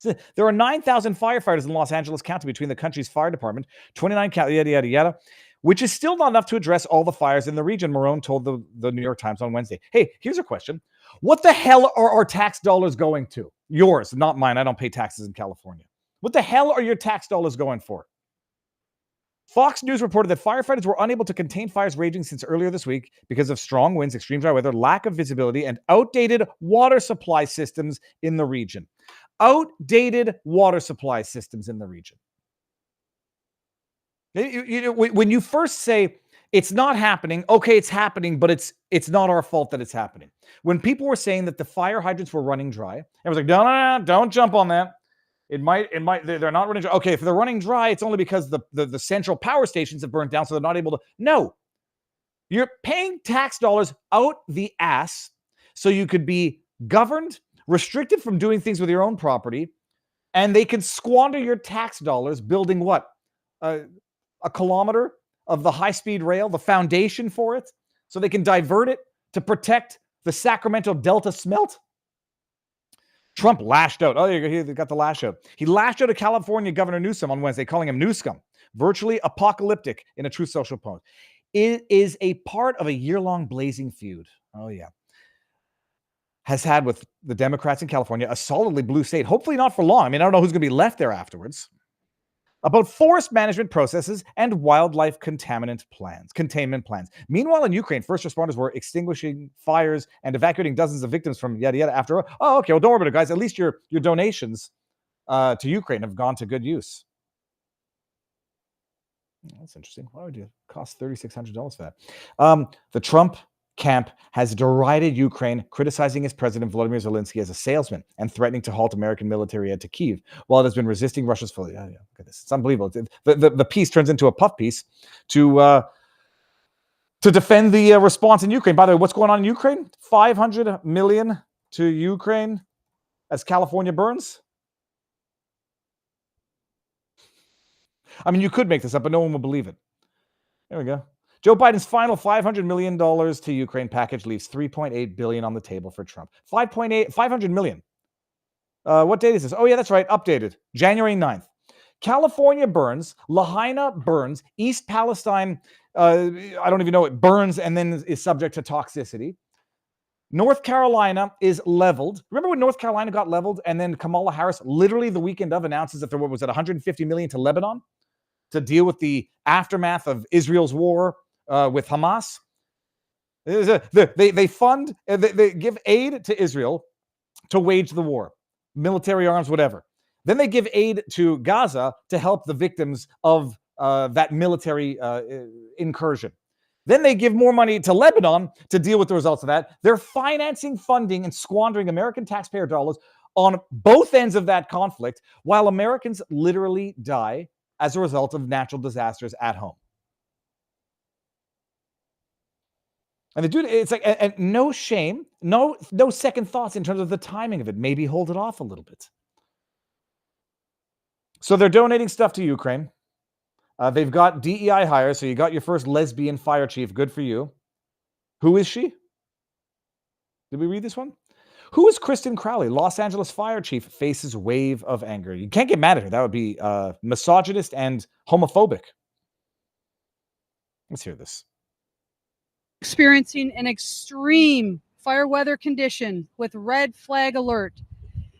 There are 9,000 firefighters in Los Angeles County between the country's fire department, 29 county, yada, yada, yada, which is still not enough to address all the fires in the region, Marone told the New York Times on Wednesday. Hey, here's a question. What the hell are our tax dollars going to? Yours, not mine. I don't pay taxes in California. What the hell are your tax dollars going for? Fox News reported that firefighters were unable to contain fires raging since earlier this week because of strong winds, extreme dry weather, lack of visibility, and outdated water supply systems in the region. Outdated water supply systems in the region. When you first say it's not happening, okay, it's happening, but it's not our fault that it's happening. When people were saying that the fire hydrants were running dry, I was like, no, don't jump on that. It might, they're not running dry. Okay, if they're running dry, it's only because the central power stations have burned down, so they're not able to. No. You're paying tax dollars out the ass so you could be governed, restricted from doing things with your own property, and they can squander your tax dollars building what? A kilometer of the high-speed rail, the foundation for it, so they can divert it to protect the Sacramento Delta smelt? Trump lashed out. Oh, he got the lash out. He lashed out at California Governor Newsom on Wednesday, calling him Newscum, virtually apocalyptic in a Truth Social post. It is a part of a year-long blazing feud. Oh, yeah. Has had with the Democrats in California, a solidly blue state. Hopefully not for long. I mean, I don't know who's going to be left there afterwards. About forest management processes and wildlife containment plans. Meanwhile, in Ukraine, first responders were extinguishing fires and evacuating dozens of victims from yada yada after. Oh, okay. Well, don't worry about it, guys. At least your donations to Ukraine have gone to good use. That's interesting. Why would you cost $3,600 for that? The Trump camp has derided Ukraine, criticizing its president Volodymyr Zelensky as a salesman and threatening to halt American military aid to Kyiv, while it has been resisting Russia's full. Yeah, look at this. It's unbelievable. The piece turns into a puff piece to defend the response in Ukraine. By the way, what's going on in Ukraine? $500 million to Ukraine as California burns. I mean, you could make this up, but no one will believe it. There we go. Joe Biden's final $500 million to Ukraine package leaves $3.8 billion on the table for Trump. $500 million. What date is this? Oh, yeah, that's right. Updated. January 9th. California burns. Lahaina burns. East Palestine, I don't even know, it burns and then is subject to toxicity. North Carolina is leveled. Remember when North Carolina got leveled and then Kamala Harris literally the weekend of announces that there was $150 million to Lebanon to deal with the aftermath of Israel's war with Hamas? They fund, they give aid to Israel to wage the war, military arms, whatever. Then they give aid to Gaza to help the victims of that military incursion. Then they give more money to Lebanon to deal with the results of that. They're financing, funding, and squandering American taxpayer dollars on both ends of that conflict, while Americans literally die as a result of natural disasters at home. And the dude, it's like, and no shame, no second thoughts in terms of the timing of it. Maybe hold it off a little bit. So they're donating stuff to Ukraine. They've got DEI hires, so you got your first lesbian fire chief. Good for you. Who is she? Did we read this one? Who is Kristen Crowley? Los Angeles fire chief faces wave of anger. You can't get mad at her. That would be misogynist and homophobic. Let's hear this. Experiencing an extreme fire weather condition with red flag alert.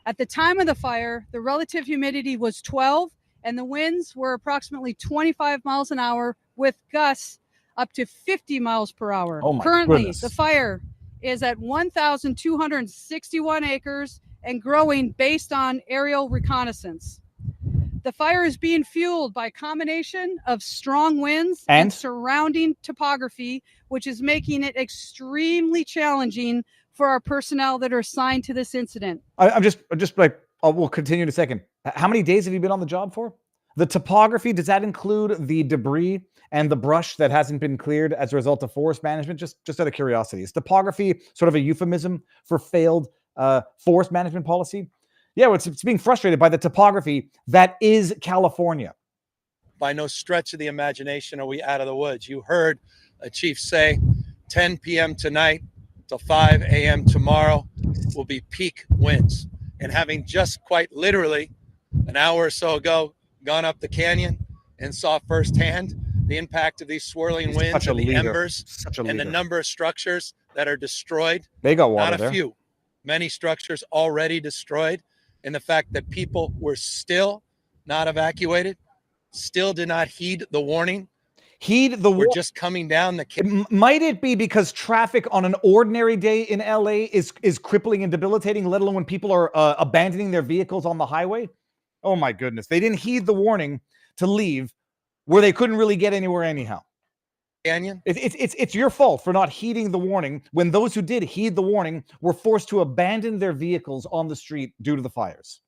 At the time of the fire, the relative humidity was 12 and the winds were approximately 25 miles an hour with gusts up to 50 miles per hour. Oh my Currently, goodness. the fire is at 1,261 acres and growing based on aerial reconnaissance. The fire is being fueled by a combination of strong winds and surrounding topography, which is making it extremely challenging for our personnel that are assigned to this incident. I'm just like, we'll continue in a second. How many days have you been on the job for? The topography, does that include the debris and the brush that hasn't been cleared as a result of forest management? Just out of curiosity. Is topography sort of a euphemism for failed forest management policy? Yeah, well, it's being frustrated by the topography that is California. By no stretch of the imagination are we out of the woods. You heard a chief say 10 p.m. tonight till 5 a.m. tomorrow will be peak winds. And having just quite literally an hour or so ago gone up the canyon and saw firsthand the impact of these swirling winds and the embers and the number of structures that are destroyed. They got water there. Not a there. few. Many structures already destroyed. And the fact that people were still not evacuated, still did not heed the warning. We're just coming down the... Might it be because traffic on an ordinary day in LA is crippling and debilitating, let alone when people are abandoning their vehicles on the highway? Oh my goodness. They didn't heed the warning to leave where they couldn't really get anywhere anyhow. Canyon. It's your fault for not heeding the warning when those who did heed the warning were forced to abandon their vehicles on the street due to the fires.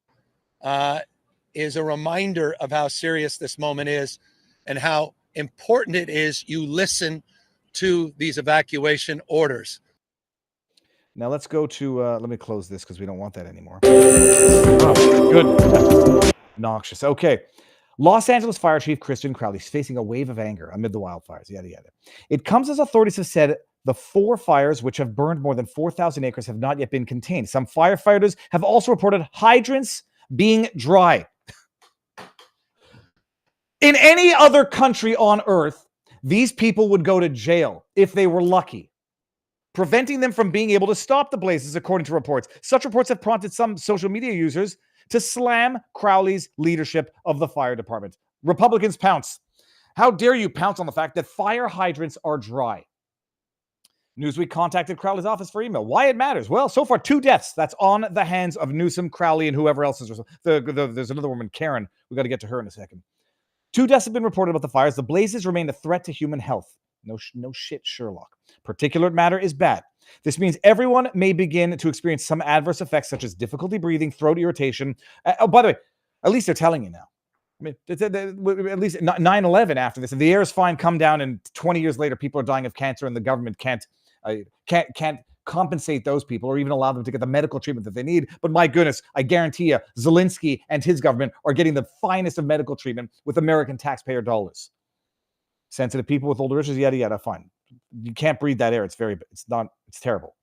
Is a reminder of how serious this moment is and how important it is you listen to these evacuation orders. Now let's go to, let me close this because we don't want that anymore. Oh, good. Noxious. Okay. Los Angeles Fire Chief Kristen Crowley is facing a wave of anger amid the wildfires, yada, yada. It comes as authorities have said the 4 fires, which have burned more than 4,000 acres, have not yet been contained. Some firefighters have also reported hydrants being dry. In any other country on earth, these people would go to jail if they were lucky, preventing them from being able to stop the blazes, according to reports. Such reports have prompted some social media users to slam Crowley's leadership of the fire department. Republicans pounce. How dare you pounce on the fact that fire hydrants are dry? Newsweek contacted Crowley's office for email. Why it matters? Well, so far 2 deaths. That's on the hands of Newsom, Crowley, and whoever else is. There's another woman, Karen. We got to get to her in a second. 2 deaths have been reported about the fires. The blazes remain a threat to human health. No shit, Sherlock. Particulate matter is bad. This means everyone may begin to experience some adverse effects such as difficulty breathing, throat irritation. Oh, by the way, at least they're telling you now. I mean, at least 9/11 after this. If the air is fine, come down, and 20 years later, people are dying of cancer, and the government can't compensate those people or even allow them to get the medical treatment that they need. But my goodness, I guarantee you, Zelensky and his government are getting the finest of medical treatment with American taxpayer dollars. Sensitive people with older issues, yada, yada, fine. You can't breathe that air. It's terrible.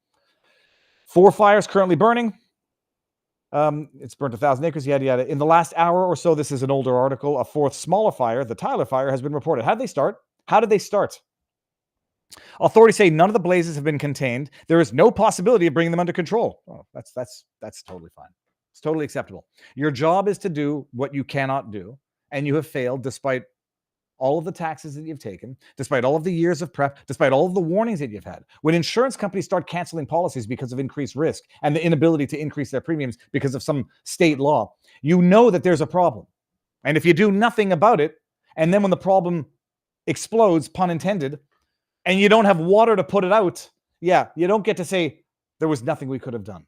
4 fires currently burning. It's burnt 1,000 acres, yada, yada. In the last hour or so, this is an older article, a 4th smaller fire, the Tyler fire, has been reported. How did they start? Authorities say none of the blazes have been contained. There is no possibility of bringing them under control. Oh, that's totally fine. It's totally acceptable. Your job is to do what you cannot do, and you have failed despite all of the taxes that you've taken, despite all of the years of prep, despite all of the warnings that you've had, when insurance companies start canceling policies because of increased risk and the inability to increase their premiums because of some state law, you know that there's a problem. And if you do nothing about it, and then when the problem explodes, pun intended, and you don't have water to put it out, yeah, you don't get to say there was nothing we could have done.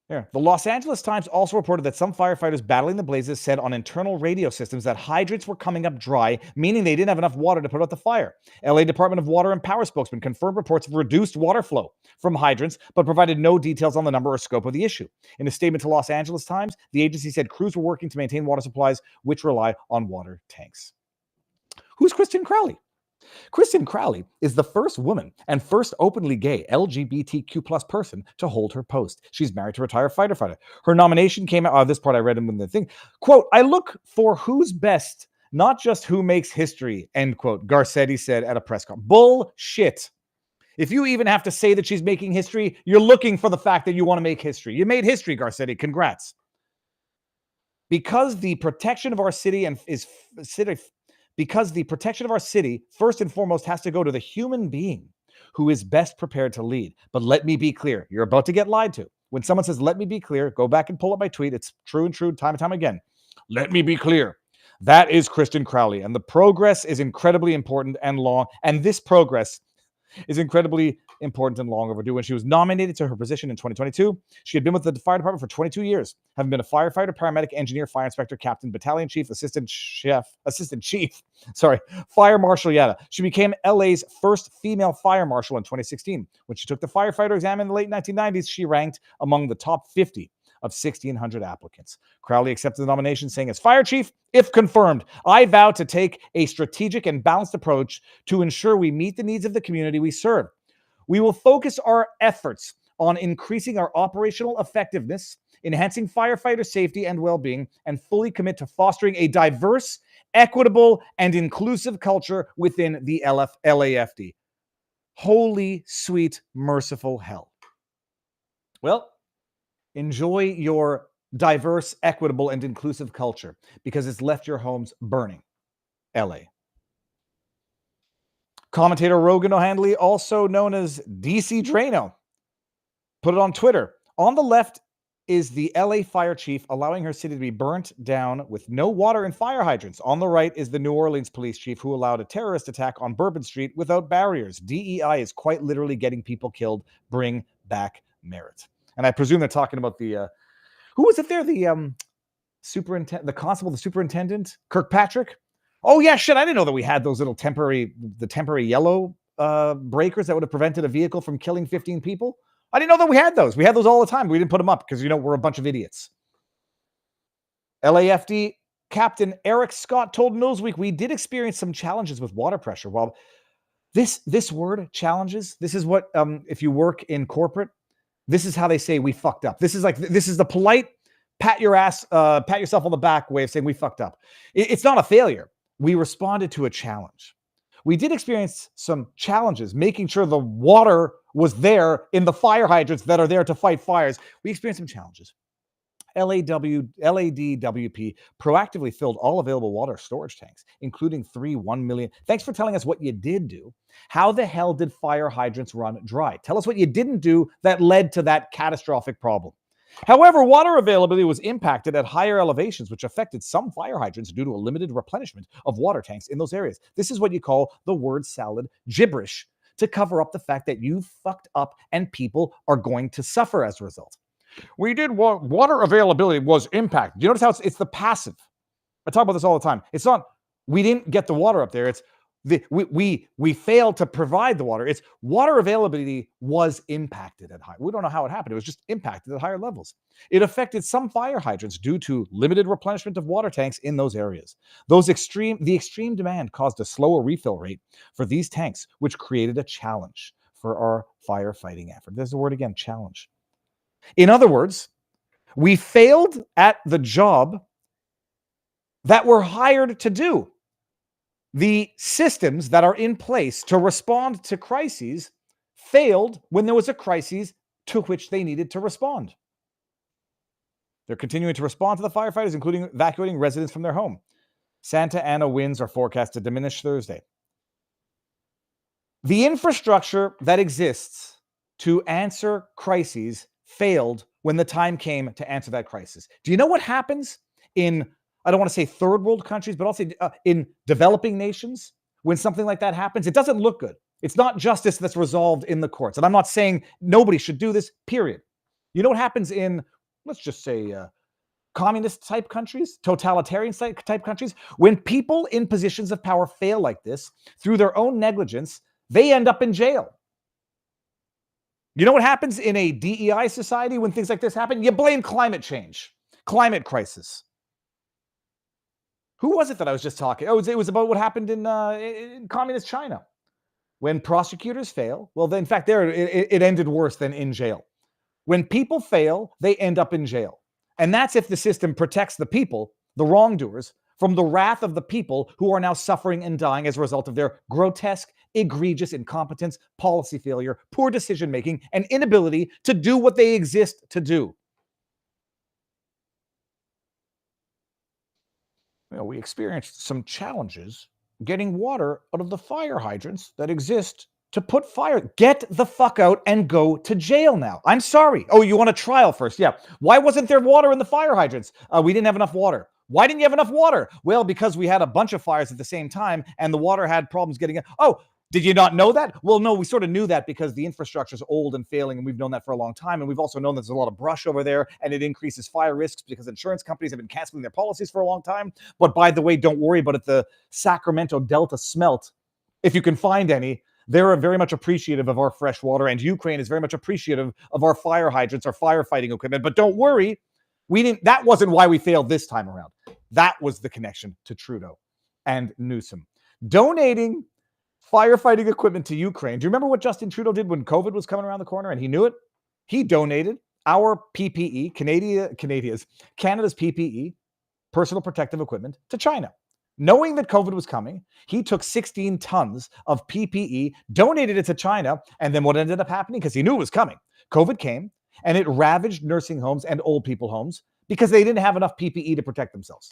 Here, the Los Angeles Times also reported that some firefighters battling the blazes said on internal radio systems that hydrants were coming up dry, meaning they didn't have enough water to put out the fire. LA Department of Water and Power spokesman confirmed reports of reduced water flow from hydrants, but provided no details on the number or scope of the issue. In a statement to Los Angeles Times, the agency said crews were working to maintain water supplies, which rely on water tanks. Who's Kristen Crowley? Kristen Crowley is the first woman and first openly gay LGBTQ+ person to hold her post. She's married to retired fighter. Her nomination came out, this part I read in the thing, quote, "I look for who's best, not just who makes history," end quote, Garcetti said at a press conference. Bullshit. If you even have to say that she's making history, you're looking for the fact that you want to make history. You made history, Garcetti. Congrats. Because the protection of our city first and foremost has to go to the human being who is best prepared to lead. But let me be clear, you're about to get lied to. When someone says, let me be clear, go back and pull up my tweet. It's true time and time again. Let me be clear. That is Kristen Crowley. And the progress is incredibly important and long. And this progress is incredibly important and long overdue. When she was nominated to her position in 2022, she had been with the fire department for 22 years, having been a firefighter, paramedic, engineer, fire inspector, captain, battalion chief, assistant chief, fire marshal, yada. She became LA's first female fire marshal in 2016. When she took the firefighter exam in the late 1990s, she ranked among the top 50 of 1,600 applicants. Crowley accepted the nomination, saying, "As fire chief, if confirmed, I vow to take a strategic and balanced approach to ensure we meet the needs of the community we serve. We will focus our efforts on increasing our operational effectiveness, enhancing firefighter safety and well-being, and fully commit to fostering a diverse, equitable, and inclusive culture within the LAFD." Holy sweet, merciful hell. Well, enjoy your diverse, equitable, and inclusive culture because it's left your homes burning. LA. Commentator Rogan O'Handley, also known as DC Drano, put it on Twitter. On the left is the LA fire chief allowing her city to be burnt down with no water and fire hydrants. On the right is the New Orleans police chief who allowed a terrorist attack on Bourbon Street without barriers. DEI is quite literally getting people killed. Bring back merit. And I presume they're talking about the, who was it there? The superintendent, the constable, the superintendent, Kirkpatrick. Oh yeah, shit! I didn't know that we had those little temporary yellow breakers that would have prevented a vehicle from killing 15 people. I didn't know that we had those. We had those all the time. We didn't put them up because we're a bunch of idiots. LAFD Captain Eric Scott told Newsweek, "We did experience some challenges with water pressure." Well, this word challenges. This is what if you work in corporate. This is how they say we fucked up. This is the polite pat yourself on the back way of saying we fucked up. It's not a failure. We responded to a challenge. We did experience some challenges, making sure the water was there in the fire hydrants that are there to fight fires. We experienced some challenges. LADWP proactively filled all available water storage tanks, including 1 million. Thanks for telling us what you did do. How the hell did fire hydrants run dry? Tell us what you didn't do that led to that catastrophic problem. However, water availability was impacted at higher elevations, which affected some fire hydrants due to a limited replenishment of water tanks in those areas. This is what you call the word salad gibberish to cover up the fact that you fucked up and people are going to suffer as a result. We did water availability was impacted. You notice how it's the passive. I talk about this all the time. It's not we didn't get the water up there. It's we failed to provide the water. It's water availability was impacted at high. We don't know how it happened. It was just impacted at higher levels. It affected some fire hydrants due to limited replenishment of water tanks in those areas. The extreme demand caused a slower refill rate for these tanks, which created a challenge for our firefighting effort. There's the word again, challenge. In other words, we failed at the job that we're hired to do. The systems that are in place to respond to crises failed when there was a crisis to which they needed to respond. They're continuing to respond to the firefighters, including evacuating residents from their home. Santa Ana winds are forecast to diminish Thursday. The infrastructure that exists to answer crises failed when the time came to answer that crisis. Do you know what happens in, I don't want to say third world countries, but also in developing nations when something like that happens? It doesn't look good. It's not justice that's resolved in the courts. And I'm not saying nobody should do this, period. You know what happens in, let's just say, communist type countries, totalitarian type countries? When people in positions of power fail like this through their own negligence, they end up in jail. You know what happens in a DEI society when things like this happen? You blame climate change, climate crisis. Who was it that I was just talking? Oh, it was about what happened in communist China. When prosecutors fail, well, in fact, it ended worse than in jail. When people fail, they end up in jail. And that's if the system protects the people, the wrongdoers, from the wrath of the people who are now suffering and dying as a result of their grotesque, egregious incompetence, policy failure, poor decision-making, and inability to do what they exist to do. You know, we experienced some challenges getting water out of the fire hydrants that exist to put fire. Get the fuck out and go to jail now. I'm sorry. Oh, you want a trial first? Yeah. Why wasn't there water in the fire hydrants? We didn't have enough water. Why didn't you have enough water? Well, because we had a bunch of fires at the same time and the water had problems getting in. Oh, did you not know that? Well, no, we sort of knew that because the infrastructure is old and failing, and we've known that for a long time. And we've also known there's a lot of brush over there, and it increases fire risks because insurance companies have been canceling their policies for a long time. But by the way, don't worry about it. The Sacramento Delta smelt, if you can find any, they're very much appreciative of our fresh water, and Ukraine is very much appreciative of our fire hydrants, our firefighting equipment. But don't worry, that wasn't why we failed this time around. That was the connection to Trudeau and Newsom. Donating firefighting equipment to Ukraine. Do you remember what Justin Trudeau did when COVID was coming around the corner and he knew it? He donated our PPE, Canada's PPE, personal protective equipment, to China. Knowing that COVID was coming, he took 16 tons of PPE, donated it to China, and then what ended up happening? Because he knew it was coming. COVID came, and it ravaged nursing homes and old people homes because they didn't have enough PPE to protect themselves.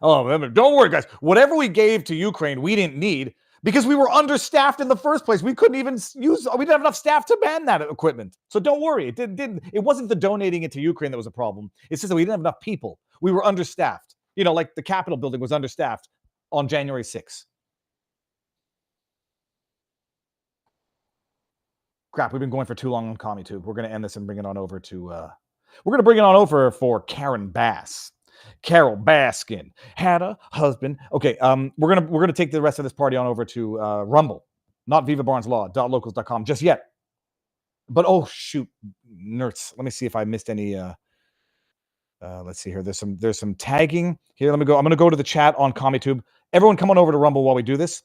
Oh, don't worry, guys. Whatever we gave to Ukraine, we didn't need because we were understaffed in the first place. We couldn't even we didn't have enough staff to man that equipment. So don't worry. It wasn't the donating it to Ukraine that was a problem. It's just that we didn't have enough people. We were understaffed. You know, like the Capitol building was understaffed on January 6th. Crap, we've been going for too long on CommieTube. We're going to end this and bring it on over to we're going to bring it on over for Karen Bass. Carol Baskin had a husband. Okay, we're gonna take the rest of this party on over to Rumble, not vivabarneslaw.locals.com just yet. But oh shoot, nerds. Let me see if I missed any. Let's see here. There's some tagging here. Let me go. I'm gonna go to the chat on CommieTube. Everyone, come on over to Rumble while we do this.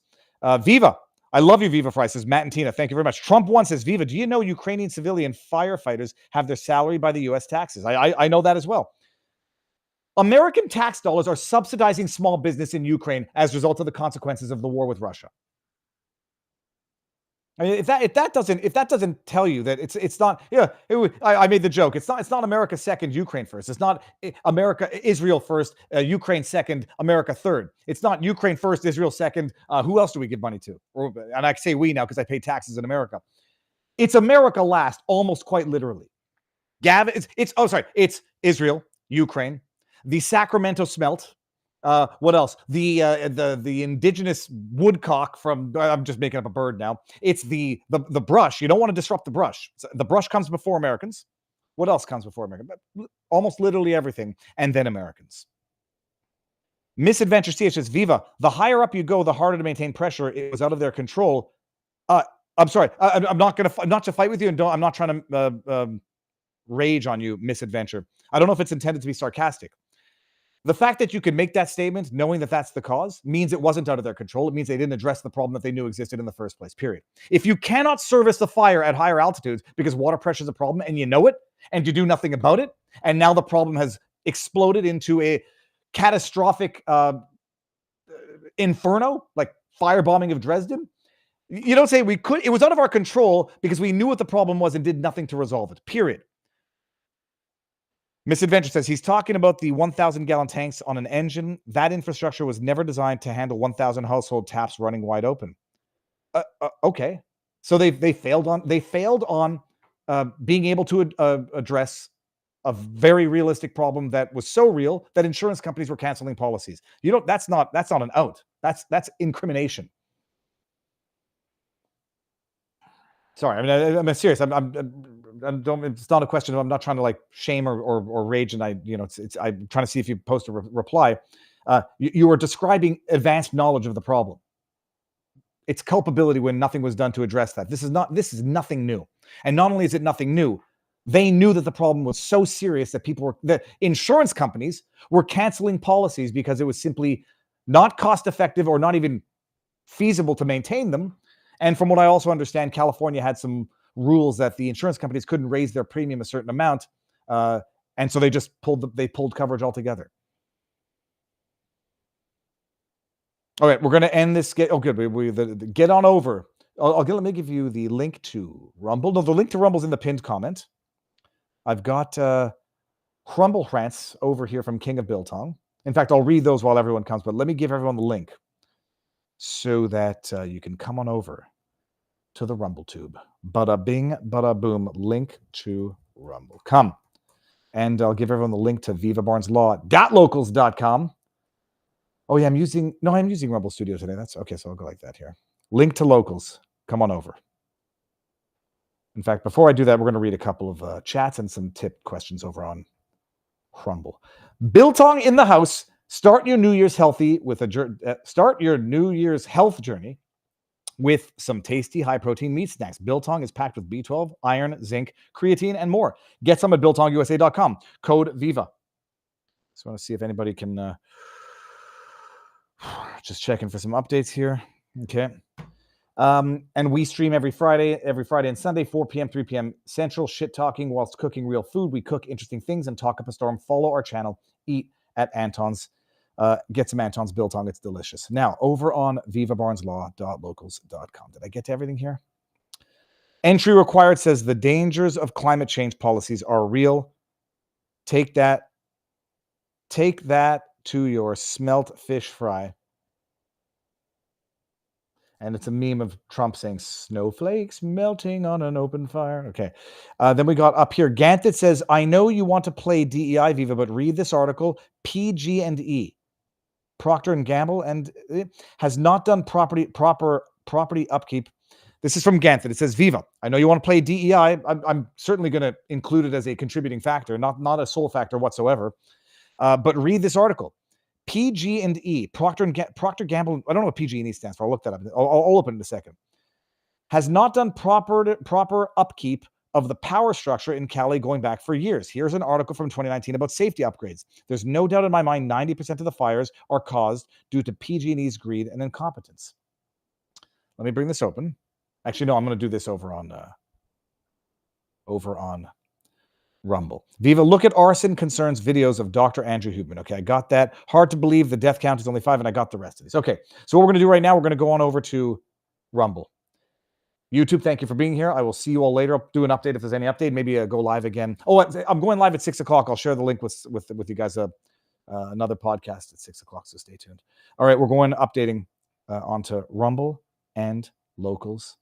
Viva, I love you, Viva Frei, says Matt and Tina. Thank you very much. Trump one says, Viva, do you know Ukrainian civilian firefighters have their salary by the U.S. taxes? I know that as well. American tax dollars are subsidizing small business in Ukraine as a result of the consequences of the war with Russia. I mean, if that doesn't tell you that it's not, yeah, I made the joke. It's not America second, Ukraine first. It's not Israel first, Ukraine second, America third. It's not Ukraine first, Israel second. Who else do we give money to? And I say we now because I pay taxes in America. It's America last, almost quite literally. Gavin, it's Israel, Ukraine, the Sacramento smelt. What else? The indigenous woodcock from, I'm just making up a bird now. It's the brush. You don't want to disrupt the brush. The brush comes before Americans. What else comes before Americans? Almost literally everything. And then Americans. Misadventure CH says, Viva, the higher up you go, the harder to maintain pressure. It was out of their control. I'm sorry. I'm not to fight with you, and I'm not trying to rage on you, Misadventure. I don't know if it's intended to be sarcastic. The fact that you can make that statement knowing that that's the cause means it wasn't out of their control. It means they didn't address the problem that they knew existed in the first place, period. If you cannot service the fire at higher altitudes because water pressure is a problem and you know it and you do nothing about it, and now the problem has exploded into a catastrophic inferno, like firebombing of Dresden, you don't say it was out of our control because we knew what the problem was and did nothing to resolve it, period. Misadventure says he's talking about the 1,000 gallon tanks on an engine. That infrastructure was never designed to handle 1,000 household taps running wide open. Okay, so they failed on being able to address a very realistic problem that was so real that insurance companies were canceling policies. That's not an out. That's incrimination. Sorry, I mean, I'm serious. I don't. It's not a question. I'm not trying to like shame or rage. And I'm trying to see if you post a reply. You were describing advanced knowledge of the problem. It's culpability when nothing was done to address that. This is nothing new. And not only is it nothing new, they knew that the problem was so serious that the insurance companies were canceling policies because it was simply not cost effective or not even feasible to maintain them. And from what I also understand, California had some rules that the insurance companies couldn't raise their premium a certain amount. And so they just pulled coverage altogether. All right, we're going to end this. Good. Get on over. Let me give you the link to Rumble. No, the link to Rumble's in the pinned comment. I've got Crumble rants over here from King of Biltong. In fact, I'll read those while everyone comes, but let me give everyone the link so that you can come on over to the Rumble tube. Bada bing, bada boom, link to Rumble. Come. And I'll give everyone the link to vivabarneslaw.locals.com. Oh yeah, I'm using Rumble Studio today. That's okay, so I'll go like that here. Link to Locals. Come on over. In fact, before I do that, we're going to read a couple of chats and some tip questions over on Rumble. Biltong in the house. Start your New Year's health journey with some tasty high-protein meat snacks. Biltong is packed with B12, iron, zinc, creatine, and more. Get some at BiltongUSA.com. Code VIVA. Just want to see if anybody can... just checking for some updates here. Okay. And we stream every Friday and Sunday, 4 p.m., 3 p.m. Central, shit talking whilst cooking real food. We cook interesting things and talk up a storm. Follow our channel. Eat at Anton's. Get some Anton's Biltong. It's delicious. Now, over on vivabarneslaw.locals.com. Did I get to everything here? Entry required says the dangers of climate change policies are real. Take that to your smelt fish fry. And it's a meme of Trump saying snowflakes melting on an open fire. Okay. Then we got up here. Gant that says, I know you want to play DEI, Viva, but read this article. PG&E, Procter & Gamble, and it has not done property upkeep. This is from Gant. It says, Viva, I know you want to play DEI. I'm certainly going to include it as a contributing factor, not a sole factor whatsoever. But read this article. PG&E, Procter Gamble, I don't know what PG&E stands for. I'll look that up. I'll open it in a second. Has not done proper upkeep of the power structure in Cali going back for years. Here's an article from 2019 about safety upgrades. There's no doubt in my mind 90% of the fires are caused due to PG&E's greed and incompetence. Let me bring this open. Actually, no, I'm going to do this over on Rumble. Viva, look at Arson concerns videos of Dr. Andrew Huberman. Okay, I got that. Hard to believe the death count is only 5, and I got the rest of these. Okay, so what we're going to do right now, we're going to go on over to Rumble. YouTube, thank you for being here. I will see you all later. I'll do an update if there's any update. Maybe go live again. Oh, I'm going live at 6 o'clock. I'll share the link with you guys. Another podcast at 6 o'clock, so stay tuned. All right, we're going updating onto Rumble and Locals.